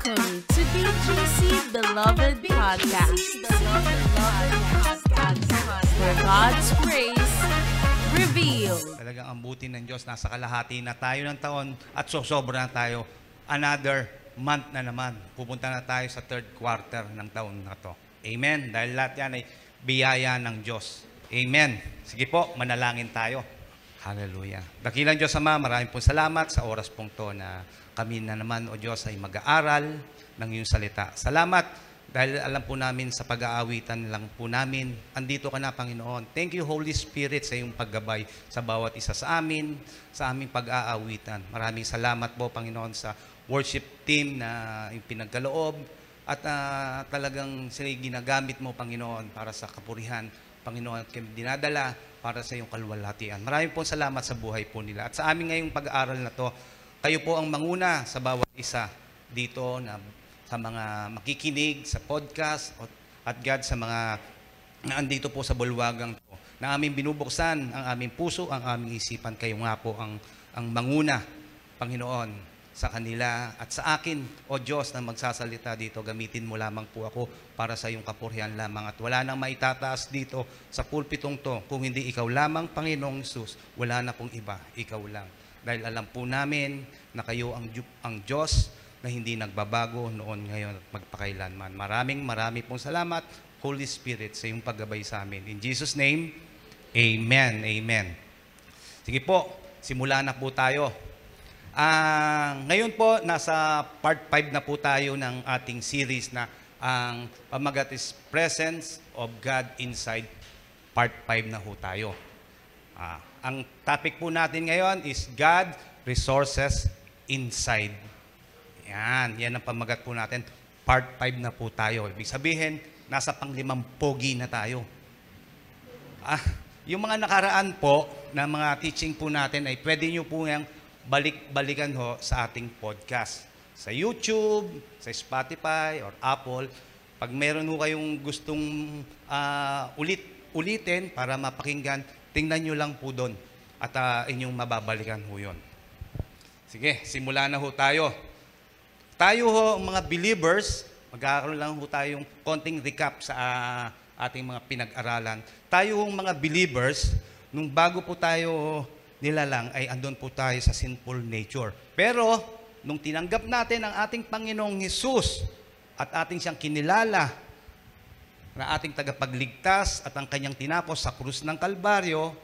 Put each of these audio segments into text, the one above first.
Welcome to BGC Beloved Podcast, where God's grace revealed. Talagang ang buti ng Diyos, nasa kalahati na tayo ng taon at sosobra na tayo. Another month na naman. Pupunta na tayo sa third quarter ng taon na to. Amen. Dahil lahat yan ay biyaya ng Diyos. Amen. Sige po, manalangin tayo. Hallelujah. Dakilang Diyos Ama, maraming pong salamat sa oras pong to na kami na naman, O Diyos, ay mag-aaral ng iyong salita. Salamat dahil alam po namin sa pag-aawitan lang po namin, andito ka na, Panginoon. Thank you, Holy Spirit, sa iyong paggabay sa bawat isa sa amin, sa aming pag-aawitan. Maraming salamat po, Panginoon, sa worship team na yung pinagkaloob at talagang sila ginagamit mo, Panginoon, para sa kapurihan. Panginoon, at dinadala para sa iyong kalwalhatian. Maraming po salamat sa buhay po nila. At sa amin ngayong pag-aaral na to, kayo po ang manguna sa bawat isa dito na sa mga makikinig sa podcast at God sa mga na andito po sa bulwagang to, na aming binubuksan ang aming puso, ang aming isipan. Kayo nga po ang manguna, Panginoon, sa kanila at sa akin, O Diyos, na magsasalita dito. Gamitin mo lamang po ako para sa iyong kapurihan lamang at wala nang maitataas dito sa pulpitong to. Kung hindi ikaw lamang, Panginoong Hesus, wala na pong iba, ikaw lang. Dahil alam po namin na kayo ang Diyos na hindi nagbabago noon, ngayon at magpakailanman. Maraming pong salamat, Holy Spirit, sa iyong paggabay sa amin. In Jesus' name, Amen. Amen. Sige po, simula na po tayo. Ngayon po, nasa part 5 na po tayo ng ating series na ang pamagat is Presence of God Inside. Part 5 na po tayo. Ang topic po natin ngayon is God Resources Inside. Yan ang pamagat po natin. Part 5 na po tayo. Ibig sabihin, nasa pang-5 pogi na tayo. Yung mga nakaraan po na mga teaching po natin ay pwede nyo po yung balikan ho sa ating podcast. Sa YouTube, sa Spotify, or Apple. Pag meron ho kayong gustong ulitin para mapakinggan, tingnan nyo lang po doon at inyong mababalikan ho yun. Sige, simula na ho tayo. Tayo ho, mga believers, magkakaroon lang ho tayong konting recap sa ating mga pinag-aralan. Tayo ho, mga believers, nung bago po tayo nilalang ay andun po tayo sa sinful nature. Pero, nung tinanggap natin ang ating Panginoong Hesus at ating siyang kinilala na ating tagapagligtas at ang kanyang tinapos sa krus ng Kalbaryo,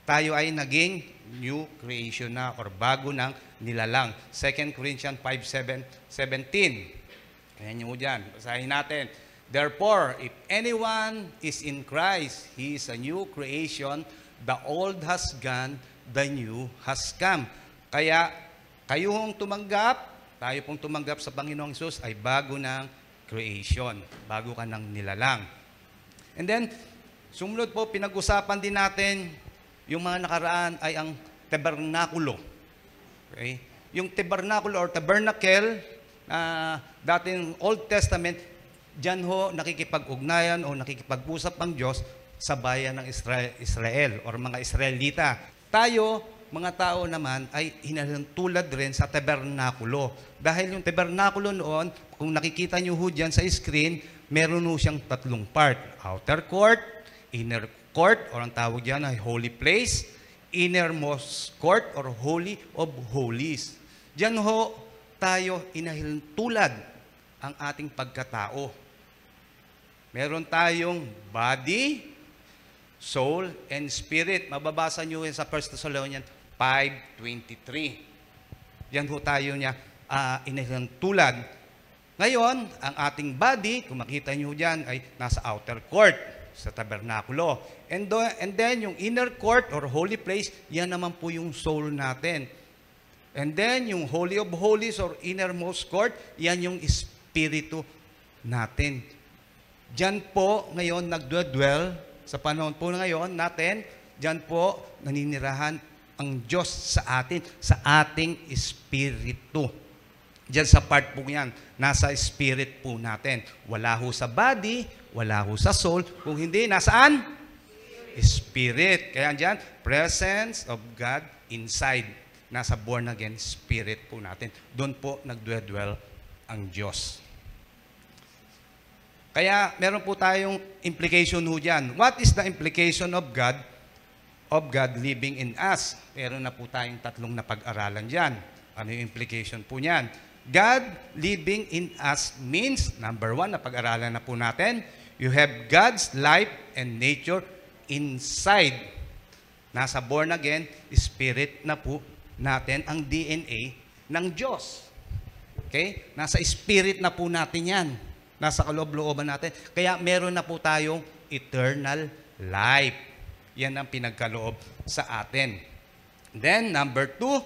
tayo ay naging new creation na or bago ng nilalang. 2 Corinthians 5:17. Kaya nyo dyan, basahin natin. Therefore, if anyone is in Christ, he is a new creation. The old has gone, the new has come. Kaya, kayo hong tumanggap, tayo pong tumanggap sa Panginoong Hesus ay bago ng creation. Bago ka ng nilalang. And then, sumunod po, pinag-usapan din natin, yung mga nakaraan ay ang tabernakulo. Okay? Yung tabernakulo or tabernacle, dating Old Testament, dyan ho nakikipag-ugnayan o nakikipag-usap ang Diyos sa bayan ng Israel or mga Israelita. Tayo, mga tao naman, ay hinahintulad rin sa tabernakulo. Dahil yung tabernakulo noon, kung nakikita nyo ho dyan sa screen, meron ho siyang 3 part. Outer court, inner court, or ang tawag dyan ay holy place, innermost court, or holy of holies. Dyan ho, tayo hinahintulad ang ating pagkatao. Meron tayong body, soul, and spirit. Mababasa nyo yan sa 1 Thessalonians 5:23. Yan ho tayo niya inahintulad. Ngayon, ang ating body, kung makita nyo dyan, ay nasa outer court, sa tabernakulo. And then, yung inner court or holy place, yan naman po yung soul natin. And then, yung holy of holies or innermost court, yan yung espiritu natin. Diyan po ngayon nagdwell sa panahon po ngayon natin, diyan po naninirahan ang Diyos sa atin, sa ating espiritu. Diyan sa part po yan, nasa spirit po natin. Wala ho sa body, wala ho sa soul, kung hindi, nasaan? Spirit. Kaya diyan, presence of God inside. Nasa born again spirit po natin. Doon po nagdwell ang Diyos. Kaya meron po tayong implication ho dyan. What is the implication of God living in us? Meron na po tayong tatlong napag-aralan dyan. Ano yung implication po niyan? God living in us means, number one, napag-aralan na po natin, you have God's life and nature inside. Nasa born again, spirit na po natin ang DNA ng Diyos. Okay? Nasa spirit na po natin yan. Nasa kaloob-looban natin. Kaya meron na po tayong eternal life. Yan ang pinagkaloob sa atin. Then, number two,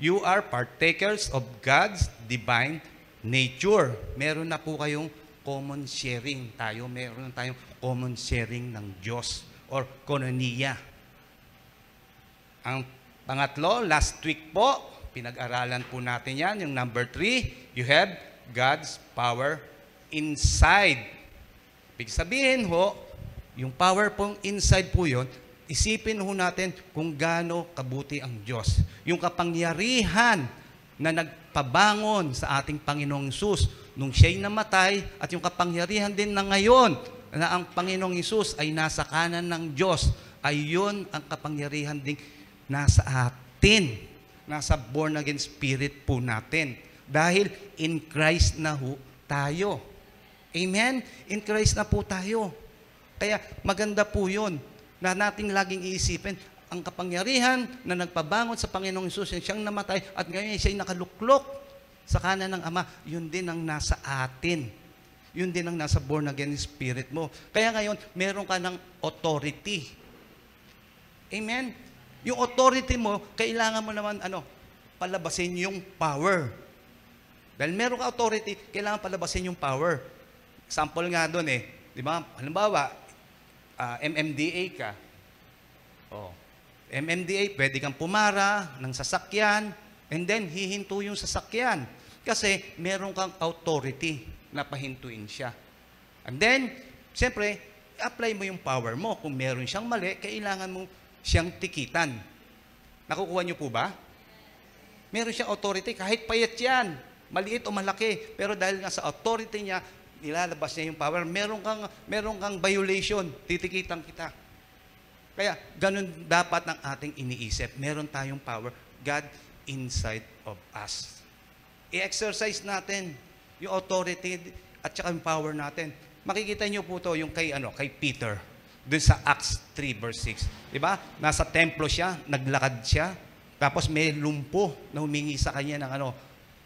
you are partakers of God's divine nature. Meron na po kayong common sharing tayo. Meron na tayong common sharing ng Diyos or koinonia. Ang pangatlo, last week po, pinag-aralan po natin yan. Yung number 3, you have God's power inside. Ibig sabihin ho, yung power pong inside po yun, isipin ho natin kung gaano kabuti ang Diyos. Yung kapangyarihan na nagpabangon sa ating Panginoong Hesus nung siya'y namatay at yung kapangyarihan din na ngayon na ang Panginoong Hesus ay nasa kanan ng Diyos, ay yun ang kapangyarihan din nasa atin. Nasa born again spirit po natin. Dahil in Christ na ho tayo. Amen? In Christ na po tayo. Kaya maganda po yun na nating laging iisipin, ang kapangyarihan na nagpabangon sa Panginoong Hesus, siyang namatay at ngayon siya'y nakaluklok sa kanan ng Ama, yun din ang nasa atin. Yun din ang nasa born again spirit mo. Kaya ngayon, meron ka ng authority. Amen? Yung authority mo, kailangan mo naman, palabasin yung power. Dahil meron ka authority, kailangan palabasin yung power. Example nga doon di ba? Halimbawa, MMDA ka. MMDA, pwede kang pumara ng sasakyan, and then hihinto yung sasakyan. Kasi meron kang authority na pahintuin siya. And then, siyempre, apply mo yung power mo. Kung meron siyang mali, kailangan mo siyang tikitan. Nakukuha niyo po ba? Meron siyang authority, kahit payat yan, maliit o malaki, pero dahil nga sa authority niya, nilalabas niya yung power. Meron kang violation, titikitan kita. Kaya, ganun dapat ang ating iniisip. Meron tayong power, God inside of us. I-exercise natin yung authority at saka yung power natin. Makikita niyo po to yung kay Peter, doon sa Acts 3 verse 6. Diba? Nasa templo siya, naglakad siya, tapos may lumpo na humingi sa kanya ng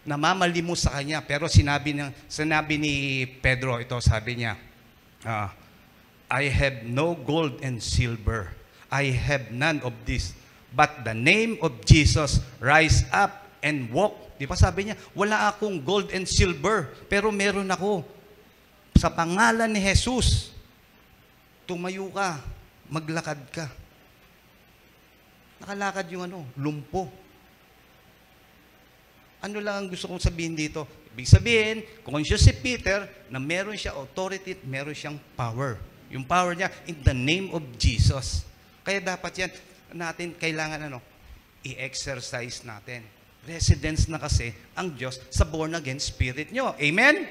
namamalimos sa kanya. Pero sinabi ni Pedro, ito sabi niya, I have no gold and silver. I have none of this. But the name of Jesus, rise up and walk. Di ba sabi niya, wala akong gold and silver, pero meron ako. Sa pangalan ni Jesus, tumayo ka, maglakad ka. Nakalakad yung lumpo. Ano lang ang gusto kong sabihin dito? Ibig sabihin, conscious si Peter na meron siya authority, meron siyang power. Yung power niya in the name of Jesus. Kaya dapat yan natin kailangan i-exercise natin. Residence na kasi ang Diyos sa born again spirit nyo. Amen?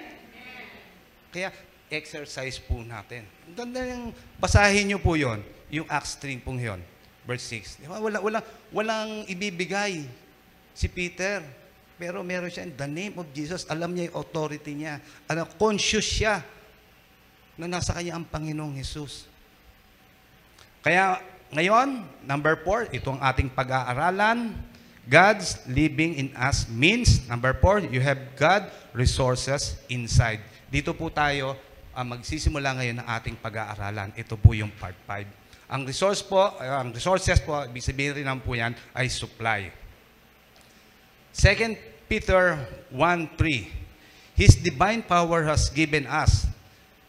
Kaya exercise po natin. Ganda yung basahin nyo po yon, yung Acts 3 pong yun, verse 6. Diba? Walang ibibigay si Peter. Pero meron siya in the name of Jesus. Alam niya yung authority niya. Conscious siya na nasa kanya ang Panginoong Hesus. Kaya ngayon, number 4, ito ang ating pag-aaralan. God's living in us means, number 4, you have God resources inside. Dito po tayo magsisimula ngayon ng ating pag-aaralan. Ito po yung part 5. Ang resources po, ibig sabihin rin po yan, ay supply. 2 Peter 1:3. His divine power has given us.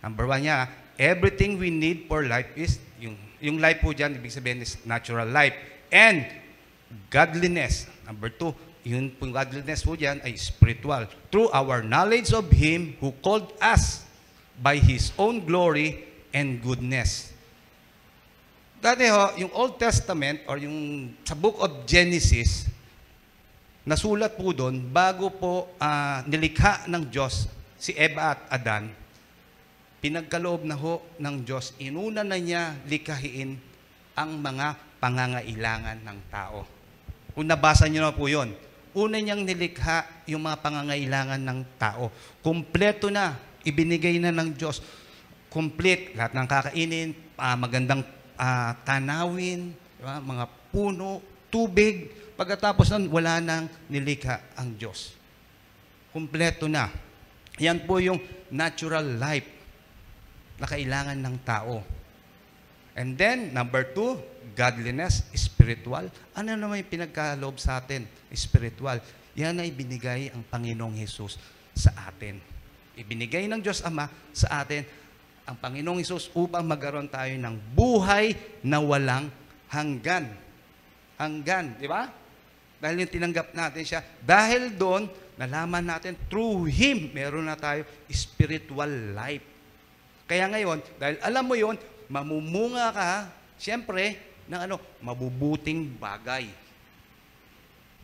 Number 1 niya, everything we need for life is, yung life po dyan, ibig sabihin is natural life. And godliness. Number 2, yun po godliness po dyan ay spiritual. Through our knowledge of Him who called us by His own glory and goodness. Dati yung Old Testament or yung sa book of Genesis, nasulat po doon, bago po nilikha ng Diyos si Eva at Adan, pinagkaloob na ho ng Diyos, inuna na niya likhain ang mga pangangailangan ng tao. Kung nabasa niyo na po yun, una niyang nilikha yung mga pangangailangan ng tao. Kompleto na, ibinigay na ng Diyos. Complete, lahat ng kakainin, magandang tanawin, diba? Mga puno, tubig. Pagkatapos nun, wala nang nilikha ang Diyos. Kompleto na. Yan po yung natural life na kailangan ng tao. And then, number 2, godliness, spiritual. Ano naman yung pinagkaloob sa atin? Spiritual. Yan ay binigay ang Panginoong Hesus sa atin. Ibinigay ng Diyos Ama sa atin ang Panginoong Hesus upang magkaroon tayo ng buhay na walang hanggan. Hanggan, di ba? Dahil yung tinanggap natin siya. Dahil doon, nalaman natin, through Him, meron na tayo spiritual life. Kaya ngayon, dahil alam mo yon, mamumunga ka, siyempre, ng mabubuting bagay.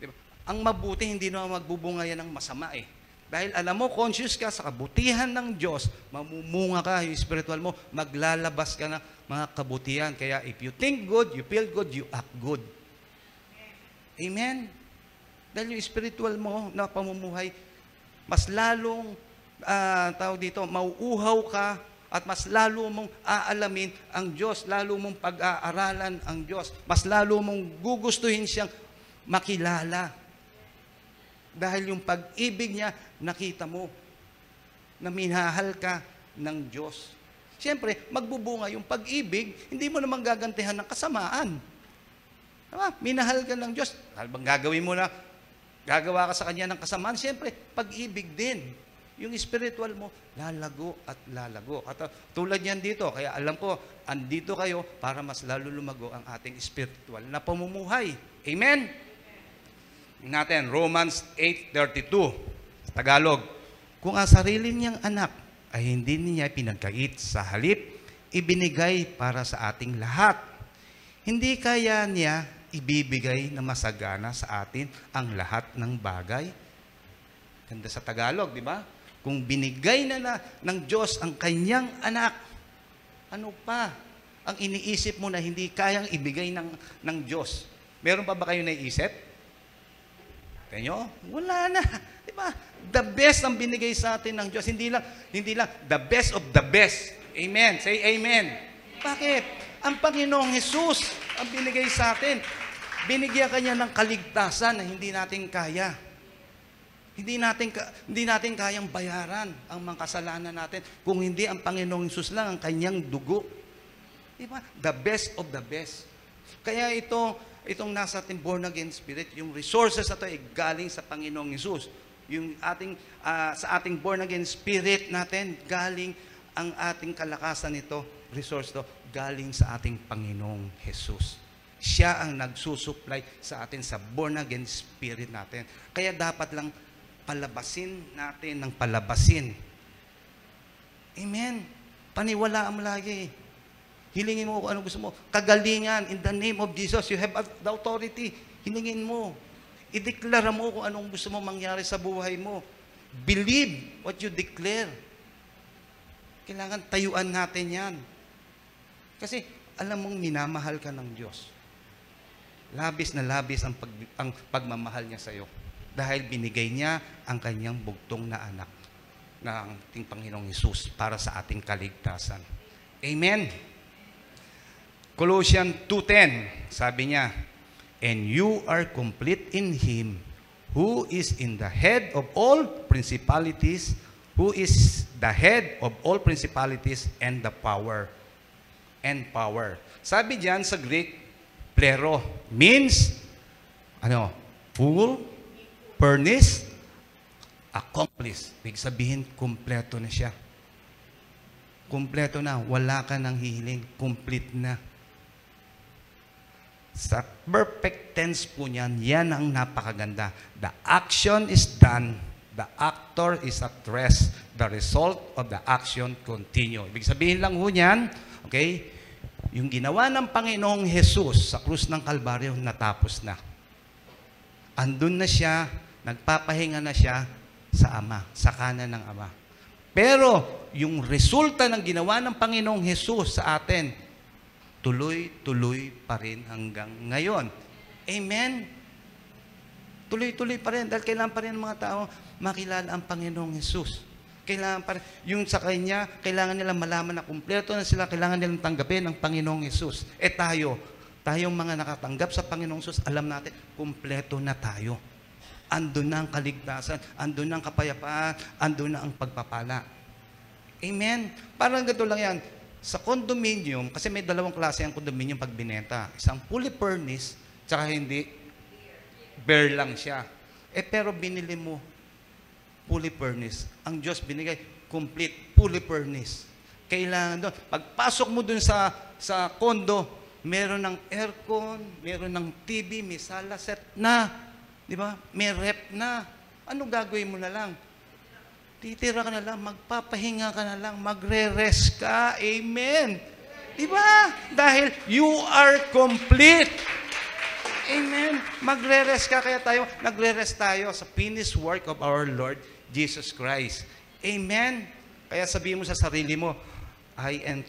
Diba? Ang mabuti, hindi naman magbubunga yan ng masama eh. Dahil alam mo, conscious ka sa kabutihan ng Diyos, mamumunga ka, yung spiritual mo, maglalabas ka ng mga kabutihan. Kaya if you think good, you feel good, you act good. Amen? Dahil yung spiritual mo na pamumuhay, mas lalong, tawag dito, mauuhaw ka at mas lalo mong aalamin ang Diyos, lalo mong pag-aaralan ang Diyos, mas lalo mong gugustuhin siyang makilala. Dahil yung pag-ibig niya, nakita mo na minahal ka ng Diyos. Siyempre, magbubunga yung pag-ibig, hindi mo naman gagantihan ng kasamaan. Diba? Minahal ka ng Diyos. Bang gagawin mo na, gagawa ka sa Kanya ng kasamaan, siyempre, pag-ibig din. Yung spiritual mo, lalago at lalago. At tulad niyan dito, kaya alam ko, andito kayo para mas lalo lumago ang ating spiritual na pamumuhay. Amen? Natin, Romans 8:32, Tagalog. Kung ang sarili niyang anak ay hindi niya pinagkait sa halip, ibinigay para sa ating lahat. Hindi kaya niya ibibigay na masagana sa atin ang lahat ng bagay? Ganda sa Tagalog, di ba? Kung binigay na ng Diyos ang kanyang anak, ano pa ang iniisip mo na hindi kayang ibigay ng Diyos? Meron pa ba kayo naiisip? Kanyo? Wala na. Di ba? The best ang binigay sa atin ng Diyos. Hindi lang the best of the best. Amen. Say amen. Bakit? Ang Panginoong Hesus ang binigay sa atin. Binigyan Kanya ng kaligtasan na hindi natin kaya. Hindi natin kayang bayaran ang mga kasalanan natin kung hindi ang Panginoong Hesus lang ang Kanyang dugo. Diba? The best of the best. Kaya itong nasa ating born again spirit, yung resources na ito ay galing sa Panginoong Hesus. Yung sa ating born again spirit natin, galing ang ating kalakasan nito, resource to, galing sa ating Panginoong Hesus. Siya ang nagsusupply sa atin sa born again spirit natin. Kaya dapat lang palabasin natin ng palabasin. Amen. Paniwalaan mo lagi. Hilingin mo kung ano gusto mo. Kagalingan, in the name of Jesus, you have the authority. Hilingin mo. Ideklara mo kung anong gusto mo mangyari sa buhay mo. Believe what you declare. Kailangan tayuan natin yan. Kasi alam mong minamahal ka ng Diyos. Labis na labis ang pagmamahal niya sa iyo. Dahil binigay niya ang kanyang bugtong na anak ng ating Panginoong Hesus para sa ating kaligtasan. Amen. Colossians 2:10, sabi niya, and you are complete in Him, who is in the head of all principalities, who is the head of all principalities and the power. Sabi diyan sa Greek, plero means full, furnished, accomplished. Ibig sabihin, kumpleto na siya. Kumpleto na, wala ka nang hihiling, complete na. Sa perfect tense po niyan, yan ang napakaganda. The action is done, the actor is at rest, the result of the action continue. Ibig sabihin lang ho niyan, okay, yung ginawa ng Panginoong Hesus sa krus ng Kalbaryo, natapos na. Andun na siya, nagpapahinga na siya sa Ama, sa kanan ng Ama. Pero yung resulta ng ginawa ng Panginoong Hesus sa atin, tuloy-tuloy pa rin hanggang ngayon. Amen? Tuloy-tuloy pa rin dahil kailangan pa rin ng mga tao makilala ang Panginoong Hesus. Kailangan pa rin, yung sa Kanya, kailangan nilang malaman na kumpleto na sila, kailangan nilang tanggapin ang Panginoong Hesus. Tayong mga nakatanggap sa Panginoong Hesus, alam natin, kumpleto na tayo. Andun na ang kaligtasan, andun na ang kapayapaan, andun na ang pagpapala. Amen? Parang ganito lang yan. Sa condominium, kasi may dalawang klase ang condominium pag binenta. Isang fully furnished, tsaka hindi, bare lang siya. Pero binili mo, fully furnished. Ang Diyos binigay, complete, fully furnished. Kailangan doon. Pagpasok mo doon sa condo, meron ng aircon, meron ng TV, may sala set na. Di ba? May rep na. Ano gagawin mo na lang? Titira ka na lang, magpapahinga ka na lang, magre-rest ka. Amen. Di ba? Dahil you are complete. Amen. Magre-rest ka. Kaya nagre-rest tayo sa finished work of our Lord Jesus Christ. Amen. Kaya sabihin mo sa sarili mo, I am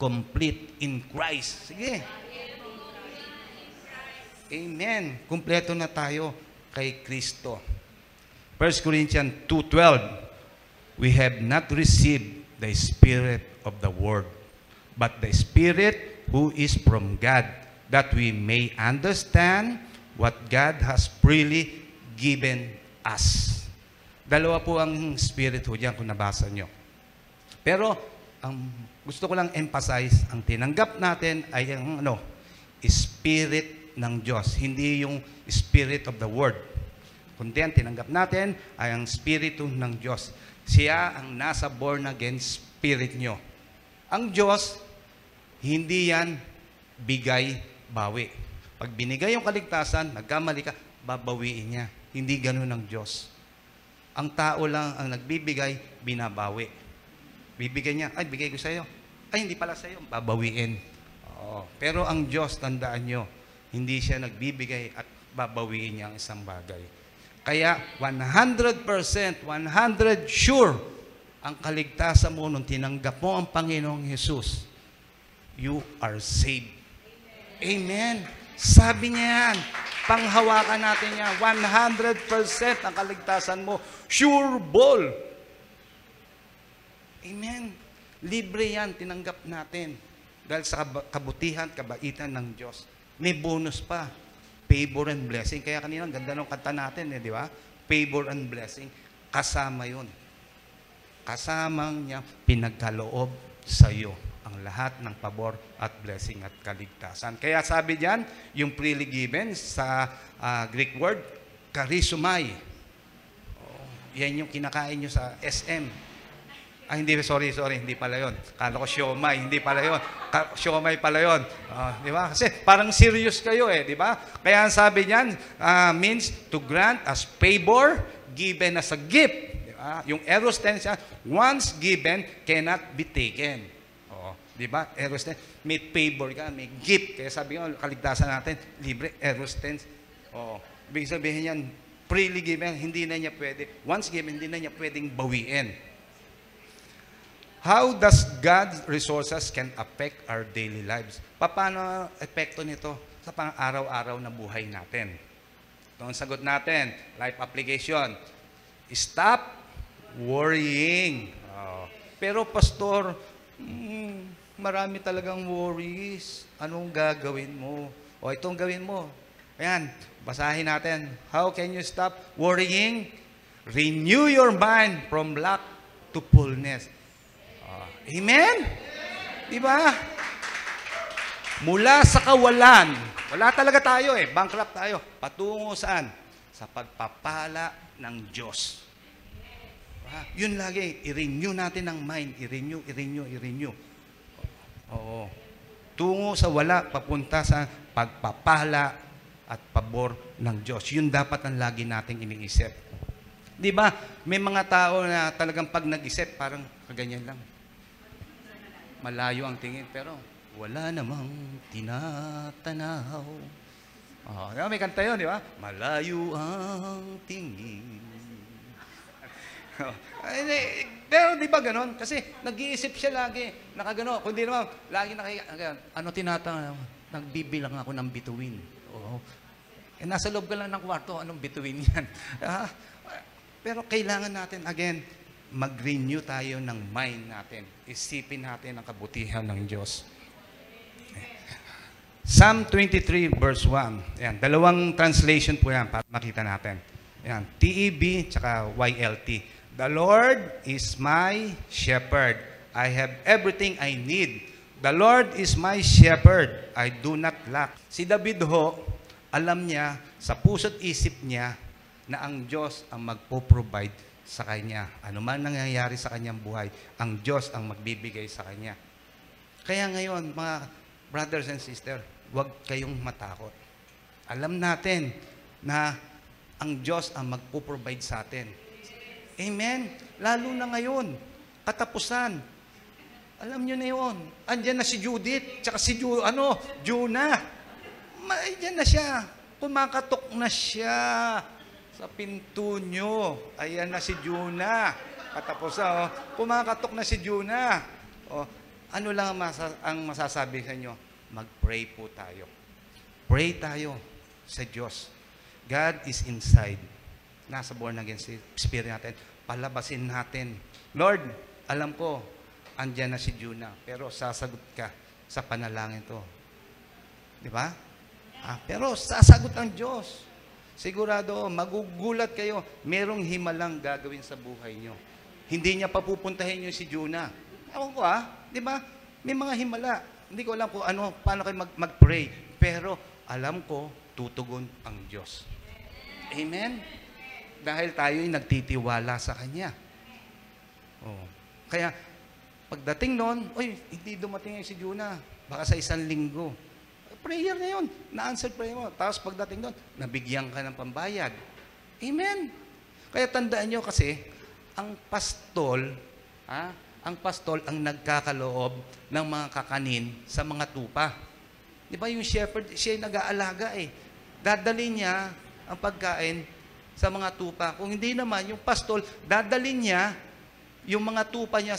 complete in Christ. Sige. Amen. Kumpleto na tayo kay Kristo. 1 Corinthians 2:12, we have not received the Spirit of the world, but the Spirit who is from God, that we may understand what God has freely given us. Dalawa po ang Spirit ho diyan kung nabasa nyo. Pero, ang gusto ko lang emphasize, ang tinanggap natin ay ang Spirit ng Diyos, hindi yung Spirit of the world. Kundi ang tinanggap natin ay ang Spiritu ng Diyos. Siya ang nasa born again spirit nyo. Ang Diyos, hindi yan bigay-bawi. Pag binigay yung kaligtasan, nagkamali ka, babawiin niya. Hindi ganun ang Diyos. Ang tao lang ang nagbibigay, binabawi. Bibigyan niya, ay bigay ko sa iyo. Ay hindi pala sa iyo, babawiin. Oo. Pero ang Diyos, tandaan nyo, hindi siya nagbibigay at babawiin niya ang isang bagay. Kaya 100%, 100 sure ang kaligtasan mo nung tinanggap mo ang Panginoong Hesus. You are saved. Amen. Sabi niya yan. Panghawakan natin yan. 100% ang kaligtasan mo. Sure ball. Amen. Libre yan. Tinanggap natin. Dahil sa kabutihan, kabaitan ng Diyos. May bonus pa. Favor and blessing. Kaya kanina, ang ganda ng kanta natin, di ba? Favor and blessing. Kasama yun. Kasamang niya pinagkaloob sa iyo ang lahat ng pabor at blessing at kaligtasan. Kaya sabi diyan, yung freely given sa Greek word, charisomai. Yan yung kinakain nyo sa SM. Hindi, sorry, hindi pala yun. Kala ko siomay, hindi pala yun. Siomay pala yun. Di ba? Kasi parang serious kayo di ba? Kaya ang sabi niyan, means to grant as favor, given as a gift. Di ba? Yung eros tense, once given, cannot be taken. Di ba? Eros tense, may favor ka, may gift. Kaya sabi nga, kaligtasan natin, libre, eros tense. Ibig sabihin yan, freely given, hindi na niya pwede. Once given, hindi na niya pwedeng bawiin. How does God's resources can affect our daily lives? Paano epekto nito sa pang-araw-araw na buhay natin? Ito ang sagot natin. Life application. Stop worrying. Pero pastor, marami talagang worries. Anong gagawin mo? Itong gawin mo. Ayan, basahin natin. How can you stop worrying? Renew your mind from lack to fullness. Amen? Diba? Mula sa kawalan, wala talaga tayo bankrupt tayo. Patungo saan? Sa pagpapala ng Diyos. Yun lagi, i-renew natin ang mind. I-renew. Oo. Tungo sa wala, papunta sa pagpapala at pabor ng Diyos. Yun dapat ang lagi nating iniisip. Diba? May mga tao na talagang pag nag-isip, parang kaganyan lang. Malayo ang tingin, pero wala namang tinatanaw. Oh, may kanta yun, di ba? Malayo ang tingin. Pero di ba ganon? Kasi nag-iisip siya lagi, nakagano. Kundi naman, lagi ano nagbibilang ako ng bituin. Oo. Nasa loob ka lang ng kwarto, anong bituin yan? Pero kailangan natin, again, mag-renew tayo ng mind natin. Isipin natin ang kabutihan ng Diyos. Psalm 23 verse 1. Yan, dalawang translation po yan para makita natin. Yan, TEB tsaka YLT. The Lord is my shepherd. I have everything I need. The Lord is my shepherd. I do not lack. Si David ho, alam niya, sa puso't isip niya, na ang Diyos ang magpo-provide sa kanya. Ano man nangyayari sa kanyang buhay, ang Diyos ang magbibigay sa kanya. Kaya ngayon, mga brothers and sisters, huwag kayong matakot. Alam natin na ang Diyos ang magpo-provide sa atin. Amen? Lalo na ngayon, katapusan. Alam nyo na yun. Andyan na si Judith, tsaka si Jonah. Andyan na siya. Kumakatok na siya sa pinto nyo. Ayan na si Jonah. Katapusan, kumakatok na si Jonah. Ano lang ang masasabi sa inyo? Mag-pray po tayo. Pray tayo sa Diyos. God is inside. Nasa born again spirit natin. Palabasin natin. Lord, alam ko, andyan na si Jonah, pero sasagot ka sa panalangin to. Di ba? Pero sasagot ang Diyos. Sigurado, magugulat kayo. Merong himalang gagawin sa buhay nyo. Hindi niya papupuntahin yung si Jonah. Ewan ko di ba? May mga himala. Hindi ko alam kung paano kayo mag-pray. Pero alam ko, tutugon ang Diyos. Amen? Dahil tayo'y nagtitiwala sa Kanya. Kaya, pagdating noon, hindi dumating si Jonah. Baka sa 1 linggo. Prayer na yun. Na-answer prayer mo. Tapos pagdating doon, nabigyan ka ng pambayad. Amen? Kaya tandaan nyo kasi, ang pastol ang nagkakaloob ng mga kakanin sa mga tupa. Di ba yung shepherd, siya yung nag-aalaga Dadalhin niya ang pagkain sa mga tupa. Kung hindi naman, yung pastol, dadalhin niya yung mga tupa niya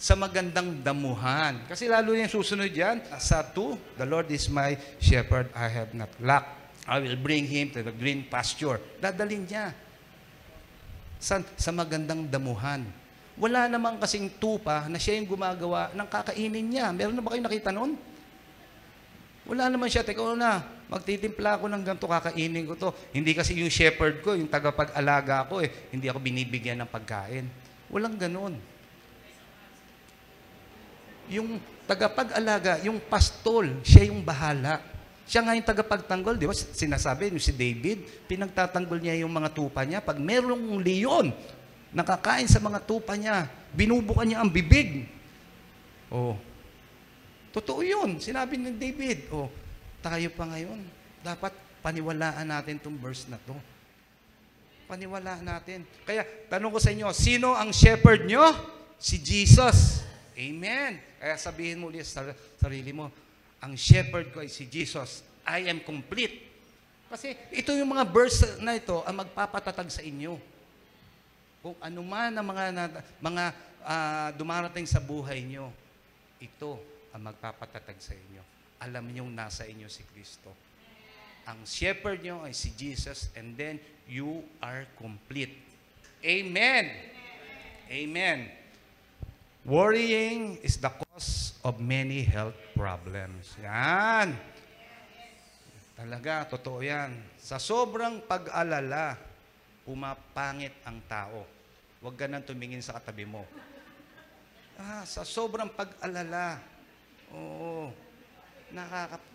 sa magandang damuhan. Kasi lalo yung susunod yan, sa 2, the Lord is my shepherd, I have not lack. I will bring him to the green pasture. Dadalhin niya sa magandang damuhan. Wala namang kasing tupa na siya yung gumagawa ng kakainin niya. Meron na ba kayo nakita noon? Wala naman siya. Teka na, magtitimpla ako ng ganito, kakainin ko to. Hindi kasi yung shepherd ko, yung tagapag-alaga ko hindi ako binibigyan ng pagkain. Walang ganon. Yung tagapag-alaga, yung pastol, siya yung bahala. Siya nga yung tagapagtanggol, di ba? Sinasabi, yung si David, pinagtatanggol niya yung mga tupa niya. Pag merong leon, nakakain sa mga tupa niya, binubukan niya ang bibig. Totoo yun. Sinabi ni David, tayo pa ngayon, dapat paniwalaan natin itong verse na to. Paniwalaan natin. Kaya, tanong ko sa inyo, sino ang shepherd nyo? Si Jesus. Amen. Kaya sabihin mo ulit sa sarili mo, ang shepherd ko ay si Jesus. I am complete. Kasi ito yung mga verse na ito ang magpapatatag sa inyo. Kung ano man ang mga dumarating sa buhay nyo, ito ang magpapatatag sa inyo. Alam niyong nasa inyo si Kristo. Ang shepherd nyo ay si Jesus, and then you are complete. Amen. Amen. Worrying is the cause of many health problems. Yan. Talaga, totoo yan. Sa sobrang pag-alala, pumapangit ang tao. Huwag ka nang tumingin sa katabi mo. Sa sobrang pag-alala,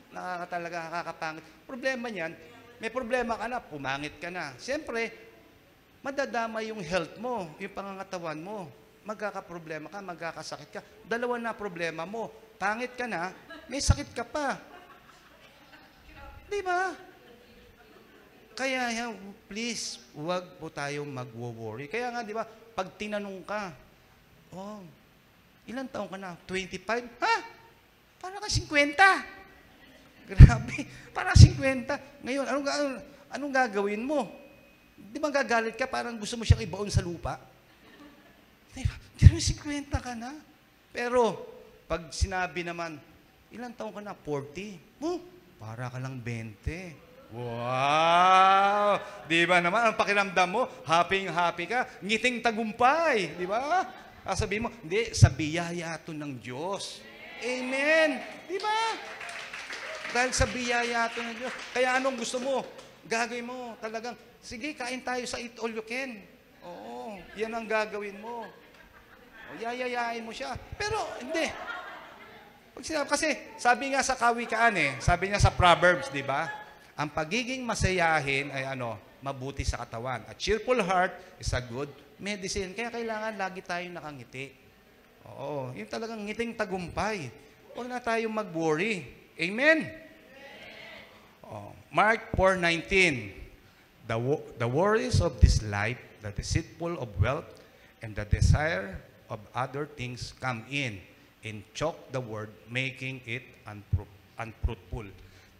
nakakapangit. Problema niyan, may problema ka na, pumangit ka na. Siyempre, madadama yung health mo, yung pangangatawan mo. Magkakaproblema ka, magkakasakit ka. Dalawa na problema mo. Pangit ka na, may sakit ka pa. Di ba? Kaya, please, huwag po tayong mag-worry. Kaya nga, di ba, pag tinanong ka, ilan taong ka na? 25? Parang ka 50. Grabe, parang 50. Ngayon, anong gagawin mo? Di ba gagalit ka, parang gusto mo siyang ibaon sa lupa? Di ba? 50 ka na. Pero, pag sinabi naman, ilang taon ka na? 40. Oh, para ka lang 20. Wow! Di ba naman, ang pakiramdam mo, happy ka, ngiting tagumpay. Di ba? Sabihin mo, hindi, sa biyaya ito ng Diyos. Amen! Di ba? Dahil sa biyaya ito ng Diyos. Kaya anong gusto mo? Gagawin mo talagang, sige, kain tayo sa eat all you can. Oo, yan ang gagawin mo. O, yayayain mo siya. Pero, hindi. Kasi, sabi nga sa kawikaan sabi niya sa Proverbs, di ba? Ang pagiging masayahin ay mabuti sa katawan. A cheerful heart is a good medicine. Kaya kailangan lagi tayong nakangiti. Oo, yung talagang ngiting tagumpay. Huwag na tayong mag-worry. Amen? Mark 4:19, the worries of this life, the deceitful of wealth, and the desire of other things come in and choke the word, making it unfruitful.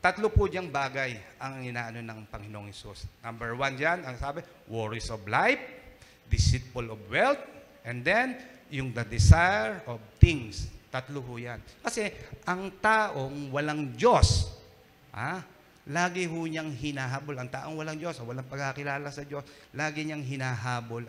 Tatlo po diyang bagay ang inaano ng Panginoong Hesus. Number 1 dyan, ang sabi, worries of life, deceitful of wealth, and then, yung the desire of things. Tatlo ho yan. Kasi, ang taong walang Diyos, lagi ho niyang hinahabol. Ang taong walang Diyos, walang pagkakilala sa Diyos, lagi niyang hinahabol,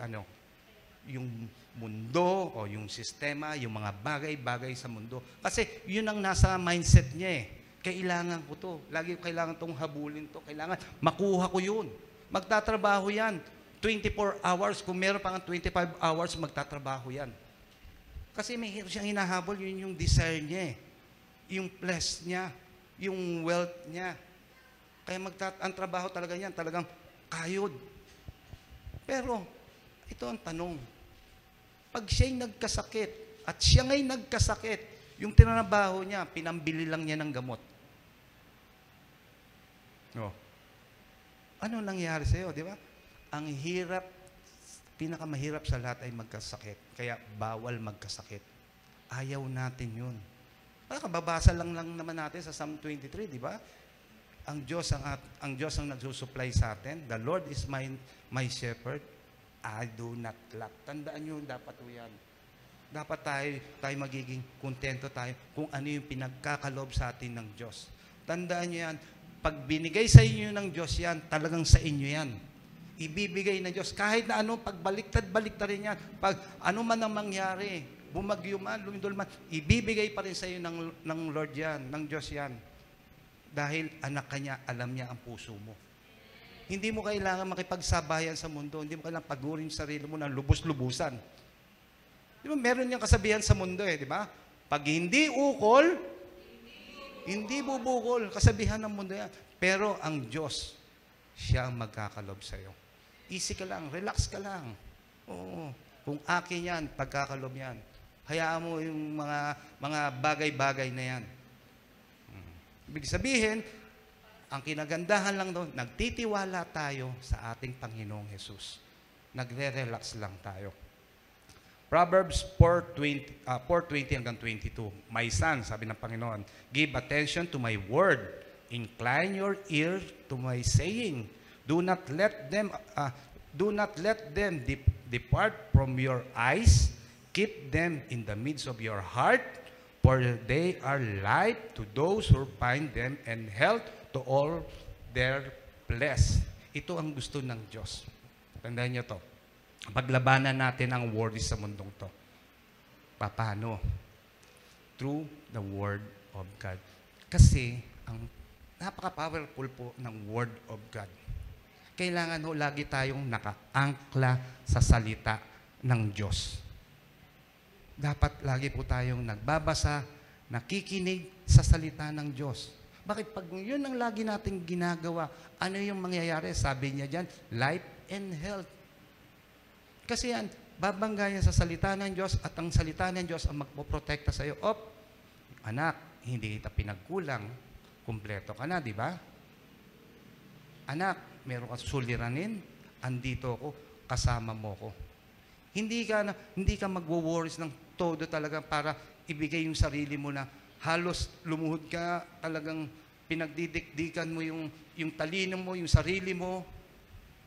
yung mundo o yung sistema, yung mga bagay-bagay sa mundo. Kasi, yun ang nasa mindset niya Kailangan ko to. Lagi kailangan tong habulin to. Kailangan makuha ko yun. Magtatrabaho yan. 24 hours. Kung meron pang 25 hours, magtatrabaho yan. Kasi may siyang hinahabol, yun yung desire niya Yung flesh niya. Yung wealth niya. Kaya ang trabaho talaga yan, talagang kayod. Pero, ito ang tanong. Pag siya'y nagkasakit, at siya nga'y nagkasakit, yung tinrabaho niya, pinambili lang niya ng gamot. Ano nangyari sa'yo, di ba? Ang hirap, pinakamahirap sa lahat ay magkasakit. Kaya bawal magkasakit. Ayaw natin yun. Kababasa lang naman natin sa Psalm 23, di ba? Ang Diyos ang nagsusupply sa atin. The Lord is my shepherd. I do not lack. Tandaan nyo, dapat yan. Dapat tayo magiging kontento tayo kung ano yung pinagkakalob sa atin ng Diyos. Tandaan nyo yan, pag binigay sa inyo ng Diyos yan, talagang sa inyo yan. Ibibigay ng Diyos. Kahit na baliktad rin yan. Pag ano man ang mangyari, bumagyo man, lumindol man, ibibigay pa rin sa iyo ng Lord yan, ng Diyos yan. Dahil anak ka niya, alam niya ang puso mo. Hindi mo kailangan makipagsabayan sa mundo. Hindi mo kailangan pagurin sarili mo ng lubos-lubusan. Di ba, meron niyang kasabihan sa mundo di ba? Pag hindi ukol, hindi bubukol. Kasabihan ng mundo yan. Pero ang Diyos, siya ang magkakalob sa iyo. Easy ka lang, relax ka lang. Oo. Kung akin yan, pagkakalob yan. Hayaan mo yung mga bagay-bagay na yan. Ibig sabihin, ang kinagandahan lang doon, nagtitiwala tayo sa ating Panginoong Hesus. Nagre-relax lang tayo. Proverbs 4:20 hanggang 22. My son, sabi ng Panginoon, give attention to my word. Incline your ear to my saying. Do not let them depart from your eyes. Keep them in the midst of your heart, for they are life to those who find them and health to all their flesh. Ito ang gusto ng Diyos. Tandaan niyo to. Paglabanan natin ang worries sa mundong to. Paano? Through the Word of God. Kasi, ang napaka-powerful po ng Word of God. Kailangan lagi tayong nakaangkla sa salita ng Diyos. Dapat lagi po tayong nagbabasa, nakikinig sa salita ng Diyos. Bakit pag yun ang lagi nating ginagawa, ano yung mangyayari? Sabi niya dyan, life and health. Kasi yan, babangga yan sa salita ng Diyos at ang salita ng Diyos ang magpoprotekta sa iyo. Anak, hindi kita pinagkulang, kumpleto ka na, di ba? Anak, meron ka suliranin, andito ako, kasama mo ko. Hindi ka magwo-worries ng todo talaga para ibigay yung sarili mo na halos lumuhod ka talagang pinagdidikdikan mo yung talino mo, yung sarili mo,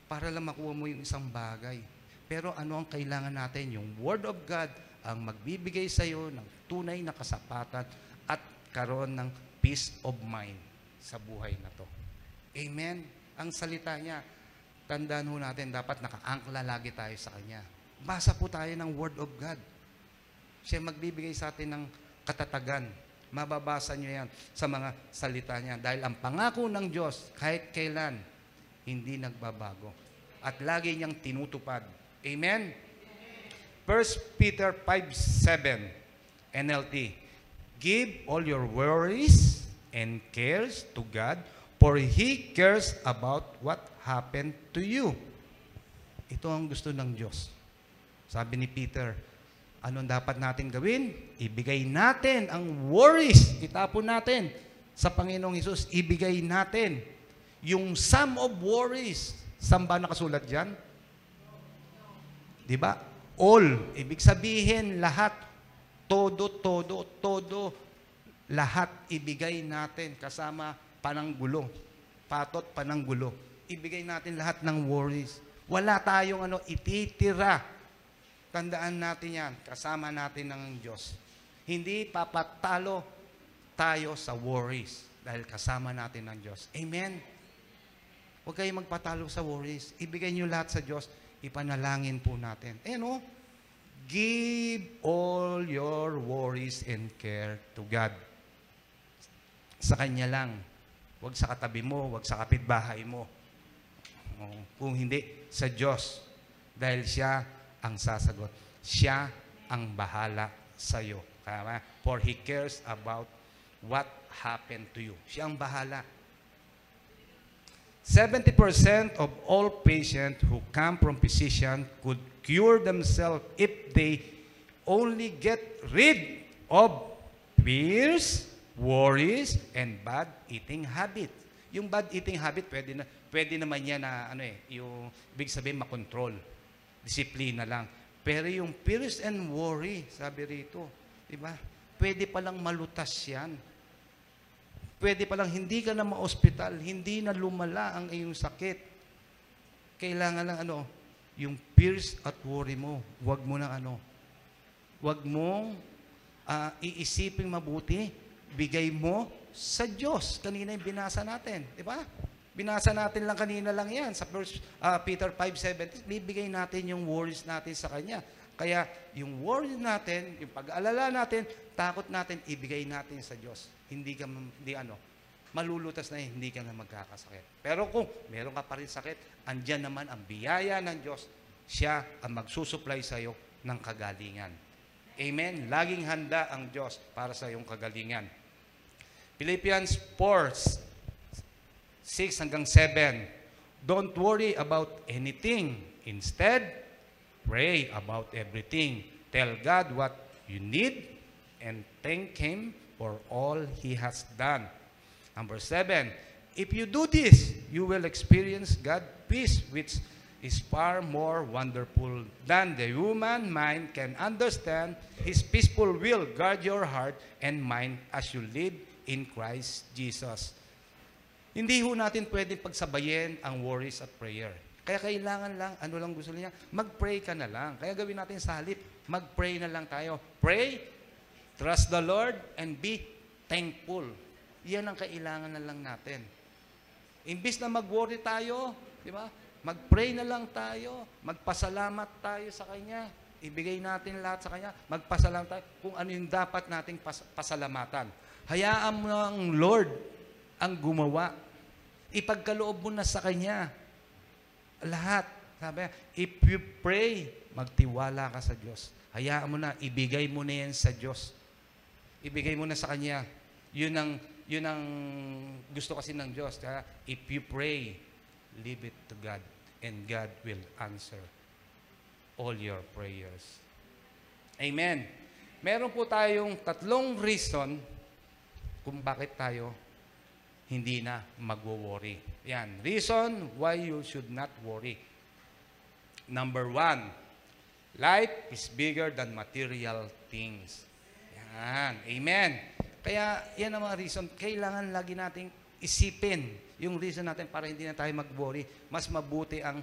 para lang makuha mo yung isang bagay. Pero ano ang kailangan natin? Yung Word of God ang magbibigay sa iyo ng tunay na kasapatan at karoon ng peace of mind sa buhay na to. Amen? Ang salita niya, tandaan ho natin, dapat nakaangkla lagi tayo sa Kanya. Basa po tayo ng Word of God. Siya magbibigay sa atin ng katatagan. Mababasa nyo yan sa mga salita niya. Dahil ang pangako ng Diyos, kahit kailan, hindi nagbabago. At lagi niyang tinutupad. Amen? 1 Peter 5:7 NLT. Give all your worries and cares to God, for He cares about what happened to you. Ito ang gusto ng Diyos. Sabi ni Peter, anong dapat natin gawin? Ibigay natin ang worries. Itapon natin sa Panginoong Hesus. Ibigay natin yung sum of worries. Saan ba nakasulat dyan? Di ba? All. Ibig sabihin, lahat. Todo. Lahat ibigay natin kasama pananggulo. Patot pananggulo. Ibigay natin lahat ng worries. Wala tayong ititira. Tandaan natin yan. Kasama natin ng Diyos. Hindi papatalo tayo sa worries dahil kasama natin ng Diyos. Amen? Huwag kayong magpatalo sa worries. Ibigay nyo lahat sa Diyos. Ipanalangin po natin. Give all your worries and care to God. Sa Kanya lang. Huwag sa katabi mo, huwag sa kapitbahay mo. Kung hindi, sa Diyos. Dahil Siya ang sasagot. Siya ang bahala sa iyo. For He cares about what happened to you. Siya ang bahala. 70% of all patients who come from physician could cure themselves if they only get rid of fears, worries, and bad eating habit. Yung bad eating habit, pwede naman yan na, yung ibig sabihin, makontrol. Disiplina lang. Pero yung fears and worry, sabi rito, diba? Pwede palang malutas yan. Pwede palang hindi ka na ma-hospital, hindi na lumala ang iyong sakit. Kailangan lang yung fears at worry mo, wag mo na wag mong iisipin mabuti, bigay mo sa Diyos. Kanina yung binasa natin, di ba? Binasa natin lang kanina lang yan sa Peter 5:7. Bibigay natin yung worries natin sa Kanya. Kaya yung worries natin, yung pag-aalala natin, takot natin, ibigay natin sa Diyos. Malulutas na hindi ka na magkakasakit. Pero kung meron ka pa rin sakit, andyan naman ang biyaya ng Diyos. Siya ang magsusupply sa iyo ng kagalingan. Amen? Laging handa ang Diyos para sa iyong kagalingan. Philippians 4:6-7. Don't worry about anything. Instead, pray about everything. Tell God what you need and thank Him for all He has done. Number 7, if you do this, you will experience God's peace, which is far more wonderful than the human mind can understand. His peaceful will guard your heart and mind as you live in Christ Jesus. Hindi ho natin pwedeng pagsabayin ang worries at prayer. Kaya kailangan lang, lang gusto niya? Mag-pray ka na lang. Kaya gawin natin sa halip, mag-pray na lang tayo. Pray, trust the Lord, and be thankful. Yan ang kailangan na lang natin. Imbis na mag-worry tayo, di ba? Mag-pray na lang tayo, magpasalamat tayo sa Kanya. Ibigay natin lahat sa Kanya, magpasalamat tayo kung ano yung dapat nating pasalamatan. Hayaan mo ang Lord ang gumawa. Ipagkaloob mo na sa Kanya. Lahat. Sabi, if you pray, magtiwala ka sa Diyos. Hayaan mo na, ibigay mo na yan sa Diyos. Ibigay mo na sa Kanya. Yun ang gusto kasi ng Diyos. Kaya, if you pray, leave it to God, and God will answer all your prayers. Amen. Meron po tayong 3 reason kung bakit tayo hindi na magwo-worry. Yan. Reason why you should not worry. Number 1, life is bigger than material things. Yan. Amen. Kaya yan ang mga reason. Kailangan lagi nating isipin yung reason natin para hindi na tayo mag-worry. Mas mabuti ang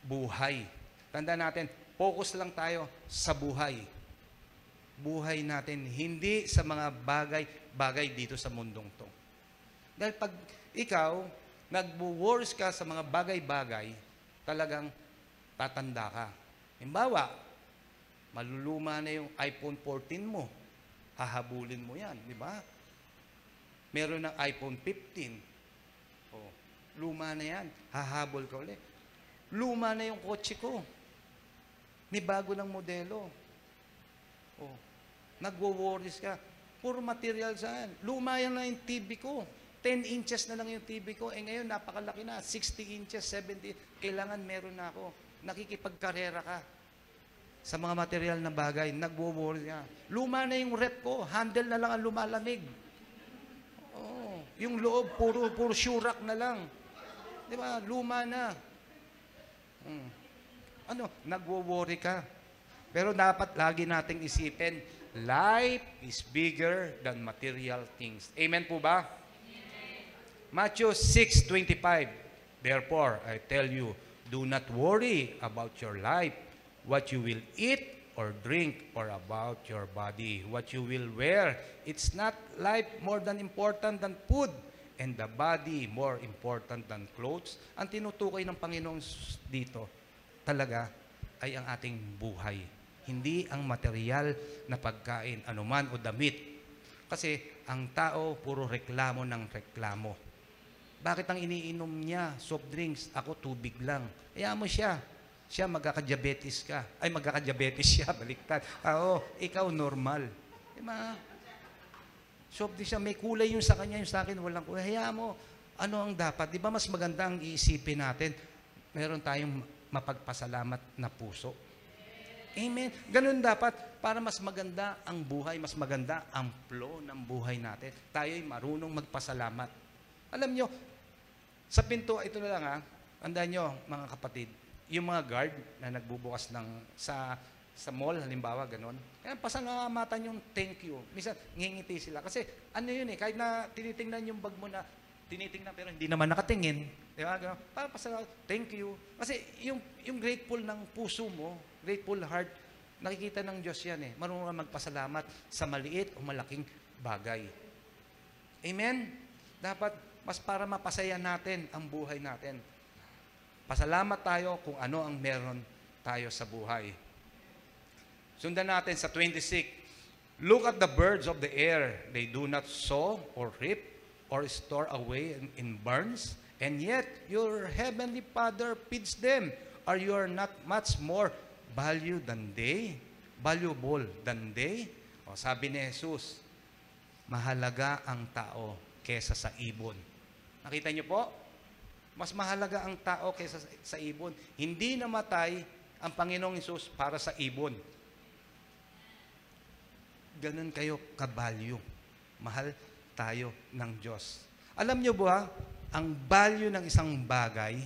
buhay. Tandaan natin, focus lang tayo sa buhay. Buhay natin, hindi sa mga bagay dito sa mundong to. Dahil pag ikaw, nag-worries ka sa mga bagay-bagay, talagang tatanda ka. Halimbawa, maluluma na yung iPhone 14 mo. Hahabulin mo yan, di ba? Meron ng iPhone 15. Oh, luma na yan. Hahabol ka ulit. Luma na yung kotse ko. May bago ng modelo. Oh, nagwo-worries ka. Puro material saan. Luma yan na yung TV ko. 10 inches na lang yung TV ko. Ngayon, napakalaki na. 60 inches, 70. Kailangan meron na ako. Nakikipagkarera ka sa mga material na bagay. Nagwo-worry ka. Luma na yung rep ko. Handle na lang ang lumalamig. Oh, yung loob, puro shurak na lang. Di ba? Luma na. Nagwo-worry ka. Pero dapat lagi nating isipin, life is bigger than material things. Amen po ba? Amen. Matthew 6:25. Therefore, I tell you, do not worry about your life, what you will eat or drink, or about your body, what you will wear. It's not life more than important than food, and the body more important than clothes. Ang tinutukoy ng Panginoon dito, talaga, ay ang ating buhay. Hindi ang material na pagkain, anuman o damit. Kasi ang tao, puro reklamo ng reklamo. Bakit ang iniinom niya, soft drinks, ako tubig lang. Hayaan mo siya. Siya magkakadiabetes ka. Ay, magkakadiabetes siya, baliktad. Ikaw normal. Diba? Soft drinks siya, may kulay yung sa kanya, yung sa akin, walang kulay. Hayaan mo, ano ang dapat? Di ba mas maganda ang iisipin natin? Meron tayong mapagpasalamat na puso. Amen. Ganun dapat para mas maganda ang buhay, mas maganda ang flow ng buhay natin. Tayo'y marunong magpasalamat. Alam nyo, sa pinto, ito na lang tandaan nyo, mga kapatid, yung mga guard na nagbubukas sa mall, halimbawa, ganun, kaya pasalamatan yung thank you. Minsan, ngingiti sila. Kasi, ano yun kahit na tinitingnan yung bag mo na, tinitingnan pero hindi naman nakatingin. Di ba? Para pasalamat, thank you. Kasi, yung grateful ng puso mo, grateful heart, nakikita ng Diyos yan Marunong magpasalamat sa maliit o malaking bagay. Amen? Dapat, mas para mapasaya natin ang buhay natin. Pasalamat tayo kung ano ang meron tayo sa buhay. Sundan natin sa 26. Look at the birds of the air. They do not sow or reap or store away in barns, and yet your heavenly Father feeds them. Are you not much more valuable than they? Sabi ni Jesus, mahalaga ang tao kesa sa ibon. Nakita niyo po? Mas mahalaga ang tao kesa sa ibon. Hindi namatay ang Panginoong Hesus para sa ibon. Ganun kayo ka-value. Mahal tayo ng Diyos. Alam niyo ba, ang value ng isang bagay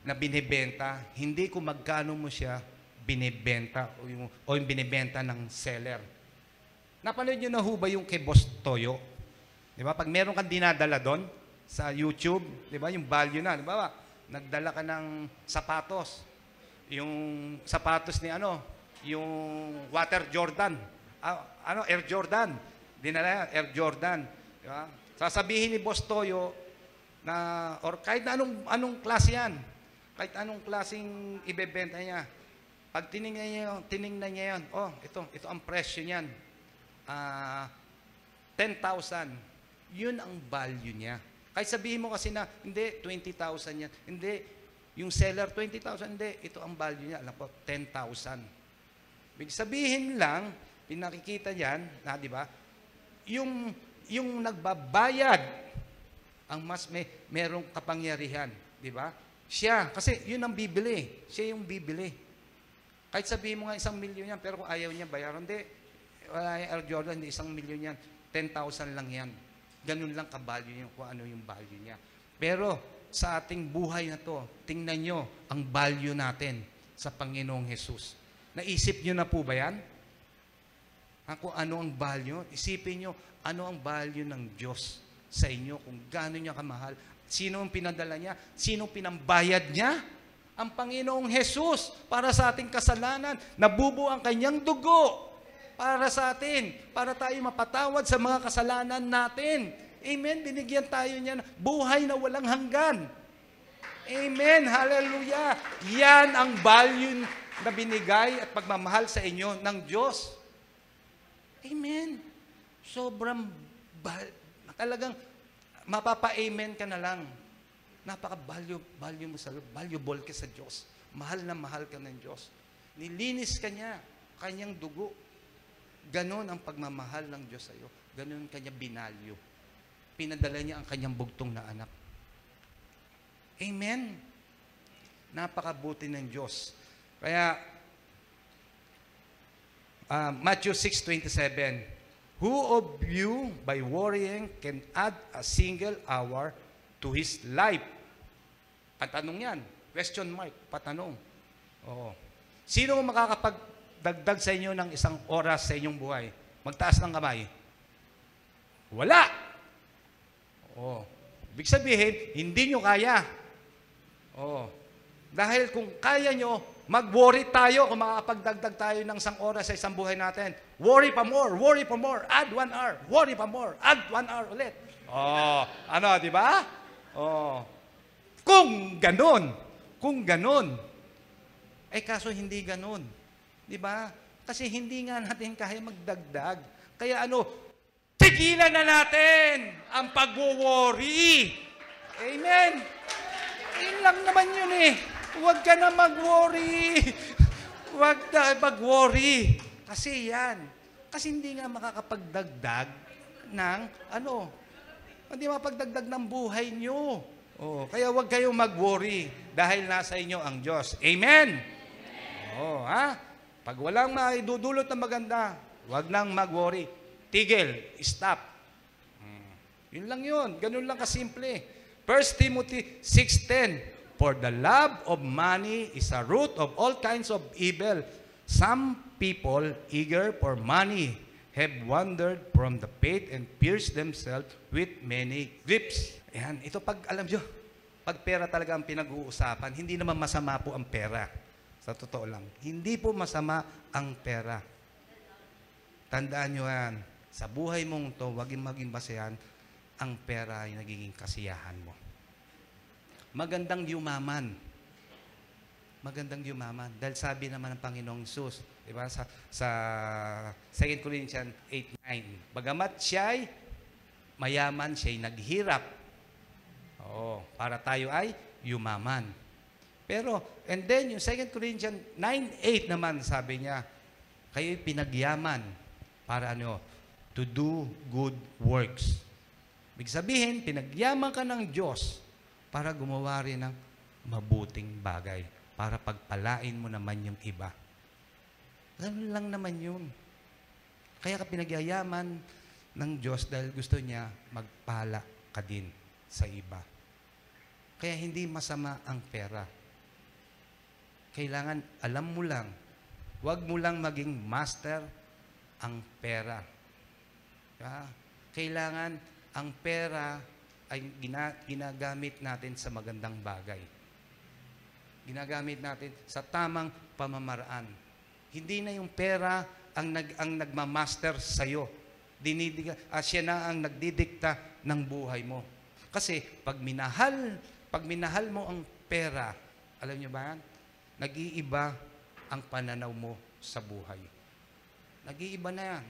na binibenta, hindi kung magkano mo siya binibenta o yung binibenta ng seller. Napanood niyo na ho ba yung kay Boss Toyo? Di ba? Pag meron kang dinadala doon sa YouTube, di ba? Yung value na, di ba? Nagdala ka ng sapatos. Yung sapatos ni yung Water Jordan. Air Jordan. Dinala yan, Air Jordan. Di ba? Sasabihin ni Boss Toyo na, or kahit na anong klase yan, kahit anong klaseng ibebenta niya, pag tiningnan niya yan, ito ang presyo niyan. 10,000. Yun ang value niya. Kahit sabihin mo kasi na, hindi, 20,000 yan. Hindi, yung seller, 20,000, hindi. Ito ang value niya. Alam ko, 10,000. Big sabihin lang, pinakikita yan, di ba? Yung nagbabayad, ang mas merong kapangyarihan. Di ba? Siya, kasi yun ang bibili. Siya yung bibili. Kahit sabihin mo nga 1 milyon yan, pero kung ayaw niya bayaran, hindi. Air Jordan, hindi 1 milyon yan. 10,000 lang yan. Ganun lang ka-value niya kung ano yung value niya. Pero sa ating buhay na to, tingnan nyo ang value natin sa Panginoong Hesus. Naisip nyo na po ba yan? Kung ano ang value? Isipin nyo, ano ang value ng Diyos sa inyo kung gaano niya kamahal. Sino ang pinadala niya? Sino pinambayad niya? Ang Panginoong Jesus para sa ating kasalanan. Nabubuo ang kanyang dugo para sa atin, para tayo mapatawad sa mga kasalanan natin. Amen? Binigyan tayo niya ng buhay na walang hanggan. Amen? Hallelujah! Yan ang value na binigay at pagmamahal sa inyo ng Diyos. Amen? Sobrang talagang mapapa-amen ka na lang. Napaka-value mo sa Lord. Valuable ka sa Diyos. Mahal na mahal ka ng Diyos. Nilinis ka niya, kanyang dugo. Ganon ang pagmamahal ng Diyos sa iyo. Ganon kanya binalyo. Pinadala niya ang kanyang bugtong na anak. Amen? Napakabuti ng Diyos. Kaya, Matthew 6:27, who of you, by worrying, can add a single hour to his life? Patanong yan. Question mark. Patanong. Oo. Sino makakapagdagdag sa inyo ng isang oras sa inyong buhay? Magtaas ng kamay. Wala. Oo. Ibig sabihin, hindi nyo kaya. Oo. Dahil kung kaya nyo, mag-worry tayo kung makakapagdagdag tayo ng isang oras sa isang buhay natin. Worry pa more, add 1 hour. Worry pa more, add 1 hour ulit. Oh, ano, di ba? Oh. Kung ganon. Eh kaso hindi ganon. Di ba? Kasi hindi nga natin kaya magdagdag. Kaya tigilan na natin ang pag-worry. Amen. Yun lang naman yun eh. Huwag ka na mag-worry. Huwag na mag-worry. Kasi yan. Kasi hindi nga makakapagdagdag ng hindi makapagdagdag ng buhay nyo. Oh, kaya huwag kayong mag-worry dahil nasa inyo ang Diyos. Amen? Oh, ha? Pag walang maidudulot na maganda, huwag nang mag-worry. Tigil. Stop. Yun lang yun. Ganun lang kasimple. 1 Timothy 6:10, for the love of money is a root of all kinds of evil. Some people, eager for money, have wandered from the faith and pierced themselves with many griefs. Ayan, ito alam nyo, pag pera talaga ang pinag-uusapan, hindi naman masama po ang pera. Sa totoo lang, hindi po masama ang pera. Tandaan nyo yan, sa buhay mong to, wag maging basehan, ang pera ay nagiging kasiyahan mo. Magandang yumaman. Dahil sabi naman ng Panginoong Hesus, di ba, sa 2 Corinthians 8:9, bagamat siya'y mayaman, siya'y naghirap. Oo, para tayo ay yumaman. Pero, and then, yung 2 Corinthians 9:8 naman, sabi niya, kayo'y pinagyaman para to do good works. Ibig sabihin, pinagyaman ka ng Diyos para gumawa rin ng mabuting bagay, para pagpalain mo naman yung iba. Ganun lang naman yun. Kaya ka pinagyayaman ng Diyos dahil gusto niya magpala ka din sa iba. Kaya hindi masama ang pera. Kailangan, alam mo lang, huwag mo lang maging master ang pera. Kailangan ang pera ay ginagamit natin sa magandang bagay. Ginagamit natin sa tamang pamamaraan. Hindi na yung pera ang nagmamaster sa'yo. Siya na ang nagdidikta ng buhay mo. Kasi pag minahal mo ang pera, alam niyo ba yan? Nag-iiba ang pananaw mo sa buhay. Nag-iiba na yan.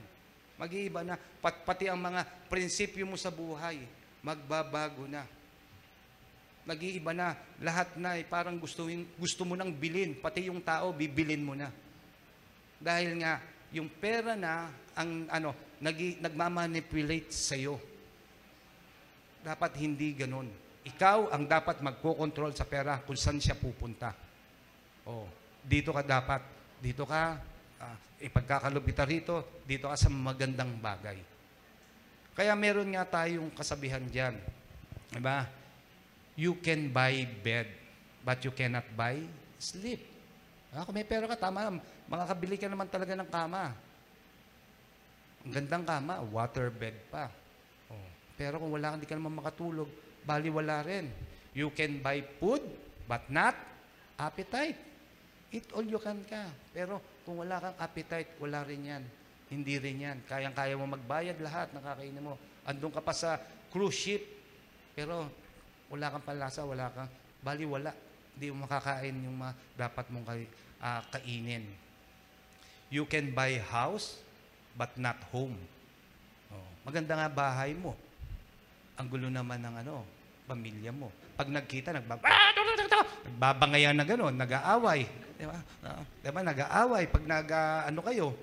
Mag-iiba na. Pati ang mga prinsipyo mo sa buhay, magbabago na. Nag-iiba na. Lahat na parang gusto mo nang bilhin. Pati yung tao, bibilin mo na. Dahil nga, yung pera na ang nagmamanipulate sa'yo. Dapat hindi ganun. Ikaw ang dapat magkokontrol sa pera kung saan siya pupunta. Dito ka dapat. Dito ka, ipagkakalob kita rito, dito ka sa magandang bagay. Kaya meron nga tayong kasabihan dyan. Diba? You can buy bed, but you cannot buy sleep. Kung may pera ka, tama, makakabili ka naman talaga ng kama. Ang gandang kama, water bed pa. Pero kung wala kang, di ka naman makatulog, baliwala rin. You can buy food, but not appetite. Eat all you can ka. Pero kung wala kang appetite, wala rin yan. Hindi rin yan. Kayang-kaya mo magbayad lahat, nakakainin mo. Andun ka pa sa cruise ship, pero wala kang panlasa, wala kang, baliwala. Hindi mo makakain yung dapat mong kainin. You can buy house, but not home. Oh, maganda nga bahay mo. Ang gulo naman ng pamilya mo. Pag nagkita, nagbabangayan na gano'n, nag-aaway. Di ba? Diba? Nag-aaway. Pag kayo,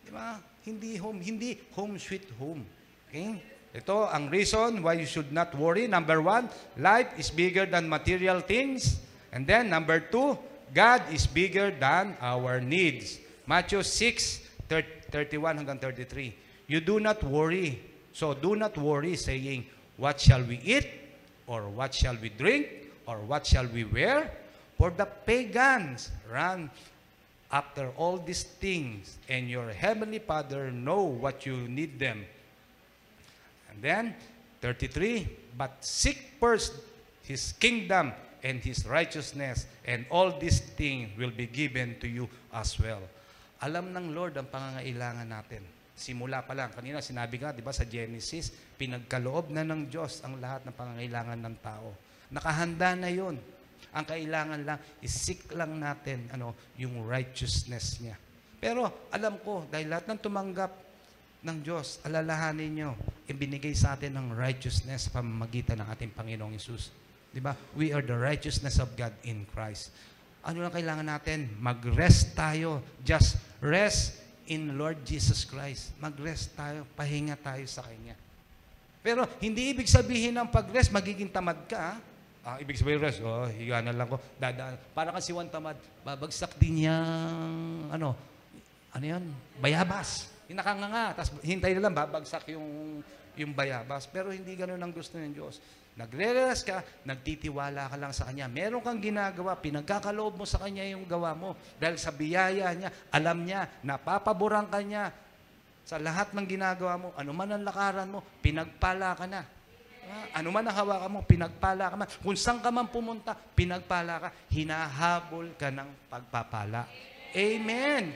di ba? Hindi home sweet home. Okay? Ito ang reason why you should not worry. Number 1, life is bigger than material things. And then, number 2, God is bigger than our needs. Matthew 6:31 hanggang 33. You do not worry. So, do not worry saying, what shall we eat? Or what shall we drink? Or what shall we wear? For the pagans run after all these things, and your heavenly Father know what you need them. And then, 33, but seek first His kingdom and His righteousness, and all these things will be given to you as well. Alam ng Lord ang pangangailangan natin. Simula pa lang. Kanina sinabi nga, di ba, sa Genesis, pinagkaloob na ng Diyos ang lahat ng pangangailangan ng tao. Nakahanda na yun. Ang kailangan lang, isik lang natin yung righteousness niya. Pero alam ko, dahil lahat ng tumanggap ng Diyos, alalahanin nyo, ibinigay sa atin ng righteousness sa pamamagitan ng ating Panginoong Hesus. Di ba? We are the righteousness of God in Christ. Ano lang kailangan natin? Mag-rest tayo. Just rest in Lord Jesus Christ. Mag-rest tayo. Pahinga tayo sa Kanya. Pero hindi ibig sabihin ng pag-rest, magiging tamad ka. Ibig sabihin rest, higa na lang ko. Dadaan. Para kasi one tamad, babagsak din niyang, ano yan? Bayabas. Nakanganga. Tapos hintay na lang, babagsak yung bayabas. Pero hindi ganun ang gusto ng Diyos. Nagre-rest ka, nagtitiwala ka lang sa Kanya. Meron kang ginagawa, pinagkakaloob mo sa Kanya yung gawa mo. Dahil sa biyaya niya, alam niya, napapaboran ka niya sa lahat ng ginagawa mo. Ano man ang lakaran mo, pinagpala ka na. Ano man ang hawakan mo, pinagpala ka man. Kung saan ka man pumunta, pinagpala ka. Hinahabol ka ng pagpapala. Amen!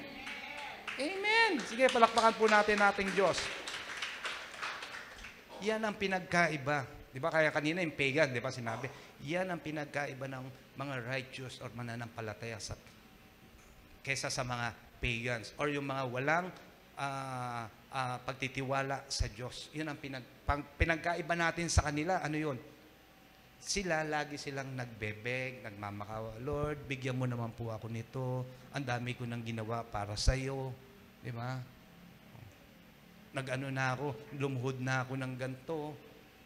Amen! Sige, palakpakan po natin ating Diyos. Yan ang pinagkaiba. Di ba kaya kanina yung pagan, di ba sinabi? Yan ang pinagkaiba ng mga righteous or mananampalataya kesa sa mga pagans or yung mga walang pagtitiwala sa Diyos. Yun ang pinagkaiba natin sa kanila. Ano yun? Sila, lagi silang nagbebeg, nagmamakawa, Lord, bigyan mo naman po ako nito. Ang dami ko nang ginawa para sa iyo. Di ba? Nag-ano na ako, lumuhod na ako ng ganito.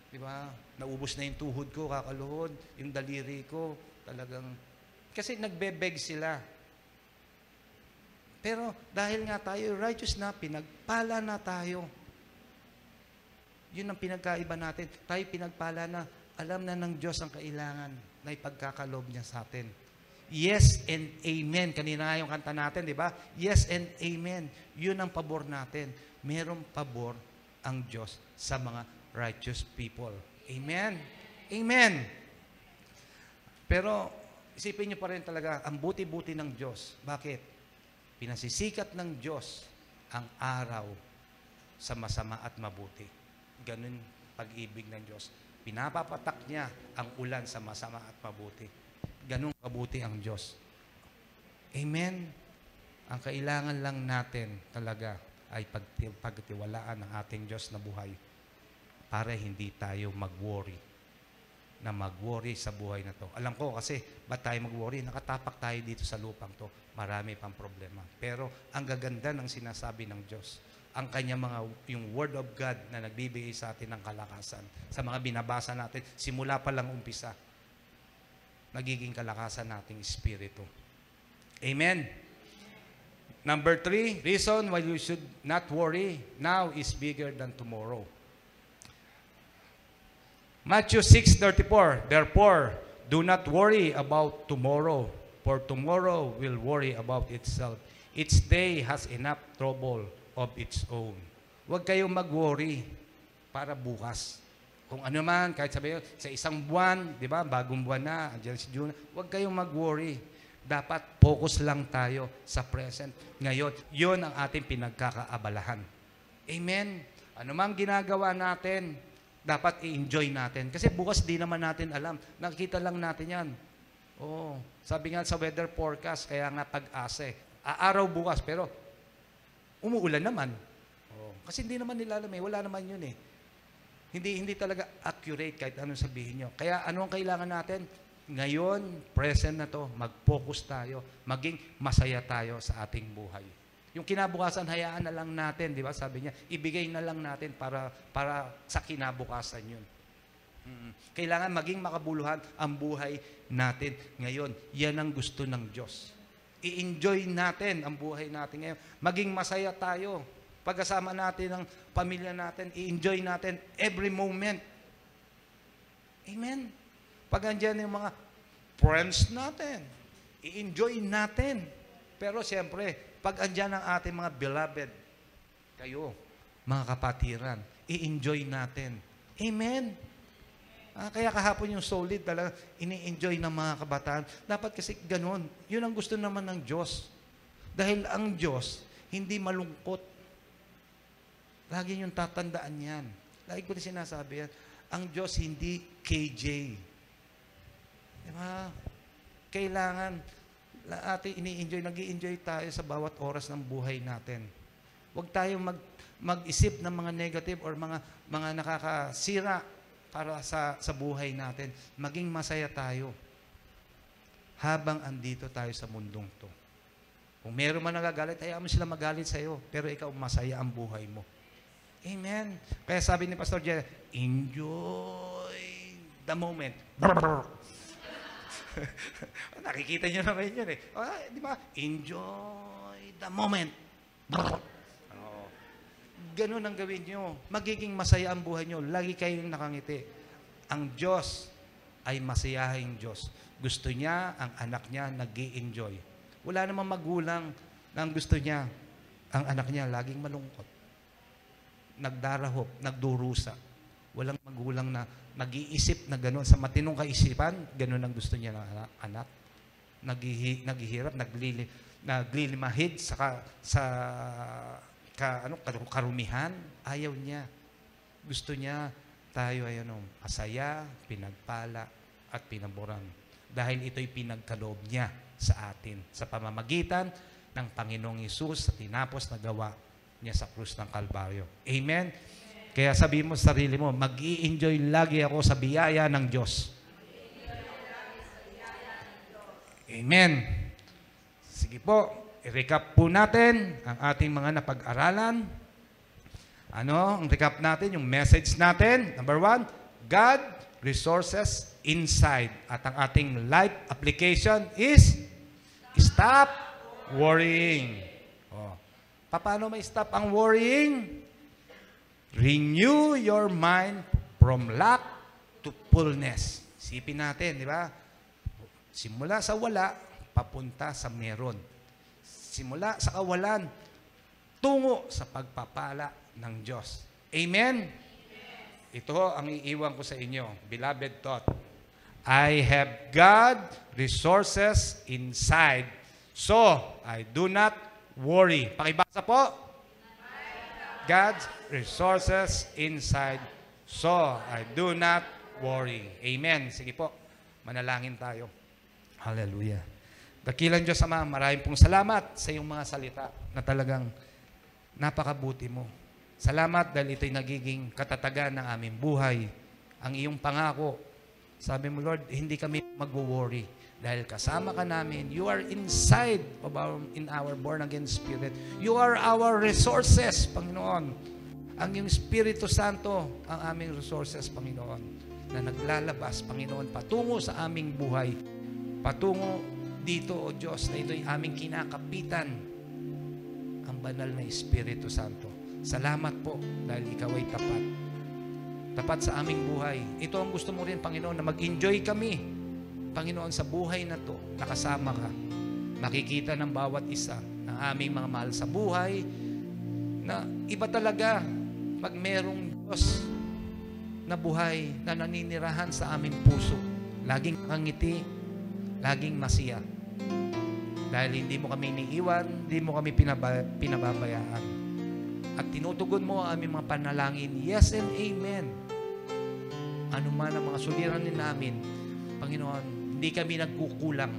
Di ba? Naubos na yung tuhod ko, kakaluhod, yung daliri ko, talagang, kasi nagbebeg sila. Pero dahil nga tayo righteous na, pinagpala na tayo. Yun ang pinagkaiba natin. Tayo pinagpala na, alam na ng Diyos ang kailangan na ipagkakaloob niya sa atin. Yes and amen. Kanina nga yung kanta natin, di ba? Yes and amen. Yun ang pabor natin. Merong pabor ang Diyos sa mga righteous people. Amen? Amen. Pero, isipin niyo pa rin talaga, ang buti-buti ng Diyos. Bakit? Pinasisikat ng Diyos ang araw sa masama at mabuti. Ganun pag-ibig ng Diyos. Pinapapatak niya ang ulan sa masama at mabuti. Ganun kabuti ang Diyos. Amen? Ang kailangan lang natin talaga ay pagtiwalaan ng ating Diyos na buhay para hindi tayo mag-worry sa buhay na to. Alam ko kasi, ba't tayo mag-worry? Nakatapak tayo dito sa lupang to. Marami pang problema. Pero ang gaganda ng sinasabi ng Diyos, ang kanya yung Word of God na nagbibigay sa atin ng kalakasan. Sa mga binabasa natin, simula pa lang umpisa, nagiging kalakasan nating espiritu. Amen? Number 3, reason why you should not worry, now is bigger than tomorrow. Matthew 6:34, therefore, do not worry about tomorrow, for tomorrow will worry about itself. Each day has enough trouble of its own. Huwag kayong mag-worry para bukas. Kung ano man, kahit sabihin, sa isang buwan, di ba, bagong buwan na, andyan si June, huwag kayong mag-worry. Dapat focus lang tayo sa present. Ngayon, yun ang ating pinagkakaabalahan. Amen? Ano mang ginagawa natin, dapat i-enjoy natin. Kasi bukas di naman natin alam. Nakikita lang natin yan. Oo. Sabi nga sa weather forecast, kaya nga pag-asa. Aaraw bukas, pero umuulan naman. Oo. Kasi hindi naman nila alam eh. Wala naman yun eh. Hindi talaga accurate kahit anong sabihin nyo. Kaya ano ang kailangan natin? Ngayon, present na to, mag-focus tayo, maging masaya tayo sa ating buhay. Yung kinabukasan, hayaan na lang natin, di ba? Sabi niya, ibigay na lang natin para sa kinabukasan yun. Kailangan maging makabuluhan ang buhay natin ngayon. Yan ang gusto ng Diyos. I-enjoy natin ang buhay natin ngayon. Maging masaya tayo. Pagkasama natin ang pamilya natin, i-enjoy natin every moment. Amen? Pag andyan yung mga friends natin, i-enjoy natin. Pero siyempre, pag andyan ang ating mga beloved, kayo, mga kapatiran, i-enjoy natin. Amen? Kaya kahapon yung solid talaga, ini-enjoy ng mga kabataan. Dapat kasi ganun. Yun ang gusto naman ng Diyos. Dahil ang Diyos, hindi malungkot. Lagi yung tatandaan yan. Lagi ko din sinasabi yan. Ang Diyos hindi KJ. Diba? Kailangan ating ini-enjoy, nag-i-enjoy tayo sa bawat oras ng buhay natin. Huwag tayong mag-isip ng mga negative or mga nakakasira para sa buhay natin. Maging masaya tayo habang andito tayo sa mundong to. Kung meron man nagagalit, hayaan mo sila magalit sa iyo, pero ikaw masaya ang buhay mo. Amen. Kaya sabi ni Pastor Jerry, enjoy the moment. Nakikita nyo naman yun eh. Di ba? Enjoy the moment. Ganun ang gawin nyo. Magiging masaya ang buhay nyo. Lagi kayong nakangiti. Ang Diyos ay masayahing Diyos. Gusto niya, ang anak niya, nag-i-enjoy. Wala namang magulang na ang gusto niya, ang anak niya, laging malungkot. Nagdarahop, nagdurusa. Walang magulang na nag-iisip na gano'n. Sa matinong kaisipan, gano'n ang gusto niya ng anak. Naghihirap, naglilimahid sa karumihan. Ayaw niya. Gusto niya tayo ay masaya, pinagpala, at pinaboran. Dahil ito'y pinagkaloob niya sa atin sa pamamagitan ng Panginoong Hesus sa tinapos na gawa niya sa krus ng Kalbaryo. Amen? Kaya sabihin mo sa sarili mo, mag-i-enjoy lagi ako sa biyaya ng Diyos. Amen. Sige po, i-recap po natin ang ating mga napag-aralan. Ang recap natin, yung message natin. Number 1, God resources inside. At ang ating life application is stop worrying. Paano may stop ang worrying? Renew your mind from lack to fullness. Isipin natin, di ba? Simula sa wala, papunta sa meron. Simula sa kawalan, tungo sa pagpapala ng Diyos. Amen? Ito ang iiwan ko sa inyo. Beloved thought. I have God resources inside, so I do not worry. Pakibasa po. God's resources inside, so I do not worry. Amen. Sige po. Manalangin tayo. Hallelujah. Dakilang Diyos Ama, maraming pong salamat sa iyong mga salita na talagang napakabuti mo. Salamat dahil ito'y nagiging katatagan ng aming buhay. Ang iyong pangako. Sabi mo, Lord, hindi kami mag-worry. Dahil kasama ka namin, you are inside of in our born-again spirit. You are our resources, Panginoon. Ang iyong Espiritu Santo, ang aming resources, Panginoon, na naglalabas, Panginoon, patungo sa aming buhay. Patungo dito, O Diyos, na ito'y aming kinakapitan, ang banal na Espiritu Santo. Salamat po, dahil ikaw ay tapat. Tapat sa aming buhay. Ito ang gusto mo rin, Panginoon, na mag-enjoy kami, Panginoon, sa buhay na to, nakasama ka. Makikita ng bawat isa ng aming mga mahal sa buhay na iba talaga pag merong Diyos na buhay na naninirahan sa aming puso. Laging kangiti, laging masiya. Dahil hindi mo kami iniiwan, hindi mo kami pinababayaan. At tinutugon mo ang aming mga panalangin, yes and amen. Ano man ang mga suliranin namin, Panginoon, hindi kami nagkukulang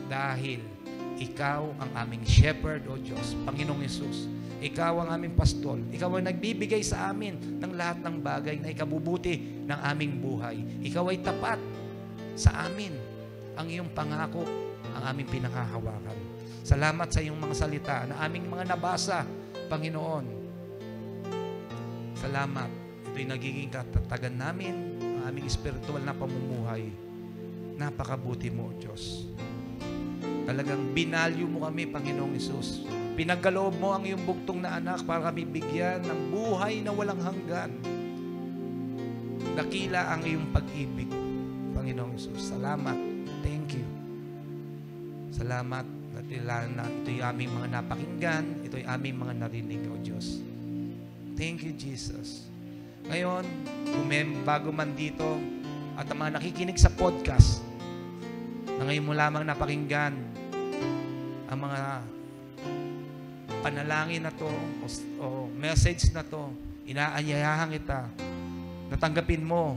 dahil Ikaw ang aming shepherd, O Diyos, Panginoong Yesus. Ikaw ang aming pastol. Ikaw ang nagbibigay sa amin ng lahat ng bagay na ikabubuti ng aming buhay. Ikaw ay tapat sa amin. Ang iyong pangako, ang aming pinanghahawakan. Salamat sa iyong mga salita na aming mga nabasa, Panginoon. Salamat. Ito'y nagiging katatagan namin, ang aming spiritual na pamumuhay. Napakabuti mo, Diyos. Talagang binalyo mo kami, Panginoong Hesus. Pinagkaloob mo ang iyong bugtong na anak para kami bigyan ng buhay na walang hanggan. Dakila ang iyong pag-ibig, Panginoong Hesus. Salamat. Thank you. Salamat na ito'y aming mga napakinggan, ito'y aming mga narinig, O Diyos. Thank you, Jesus. Ngayon, bago man dito, at ang mga nakikinig sa podcast, na ngayon mo lamang napakinggan ang mga panalangin na to o message na to, inaanyayahan kita na tanggapin mo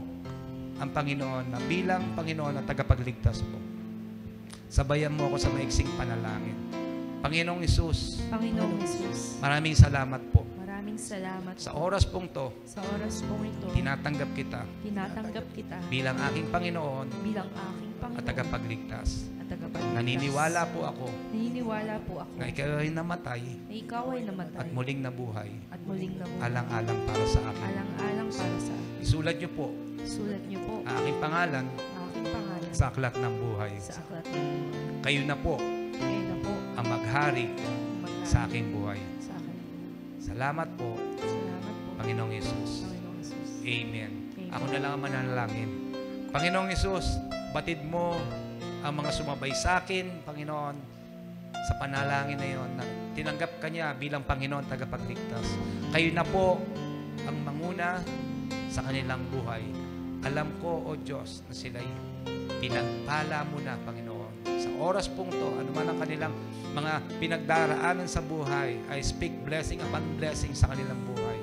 ang Panginoon na bilang Panginoon at tagapagligtas mo. Sabayan mo ako sa maiksing panalangin. Panginoong Hesus, Panginoong Hesus, maraming salamat po. maraming salamat Sa po. oras pong to, Sa oras pong ito, tinatanggap kita tinatanggap kita bilang aking Panginoon bilang aking Panginoon at tagapagligtas. at tagapagligtas. Naniniwala po ako Naniniwala po ako na ikaw ay namatay na ikaw ay namatay at muling nabuhay, at muling nabuhay. alang-alang para sa akin. Alang-alang para sa akin. Isulat niyo po Sulat niyo po ang aking pangalan ang aking pangalan sa aklat ng buhay. sa aklat ng buhay. Kayo na po Kayo na po ang maghari maghari sa aking buhay. sa akin. Salamat po, Salamat po, Panginoong Yesus. Panginoong Hesus. Amen. Amen. Ako na lang ang mananalangin. Panginoong Yesus, batid mo ang mga sumabay sa akin, Panginoon, sa panalangin na yon na tinanggap ka niya bilang Panginoon tagapagligtas. Kayo na po ang manguna sa kanilang buhay. Alam ko, O Diyos, na sila'y pinagpala mo na, Panginoon. Sa oras pong to, anuman ang kanilang mga pinagdaraanan sa buhay, I speak blessing upon blessing sa kanilang buhay.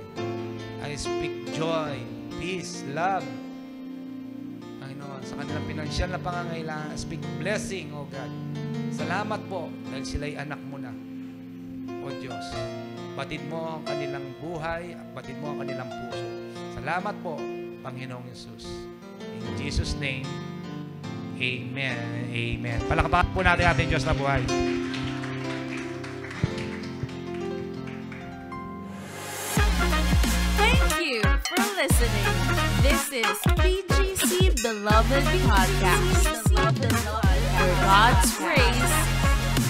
I speak joy, peace, love. Panginoon, sa kanilang pinansyal na pangangailangan, I speak blessing, O God. Salamat po dahil sila'y anak mo na, O Diyos. Batid mo ang kanilang buhay, batid mo ang kanilang puso. Salamat po, Panginoong Yesus. In Jesus' name, Amen. Amen. Palakpakan po natin ating Diyos na buhay. Thank you for listening. This is PGC Beloved Podcast, where God's grace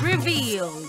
revealed.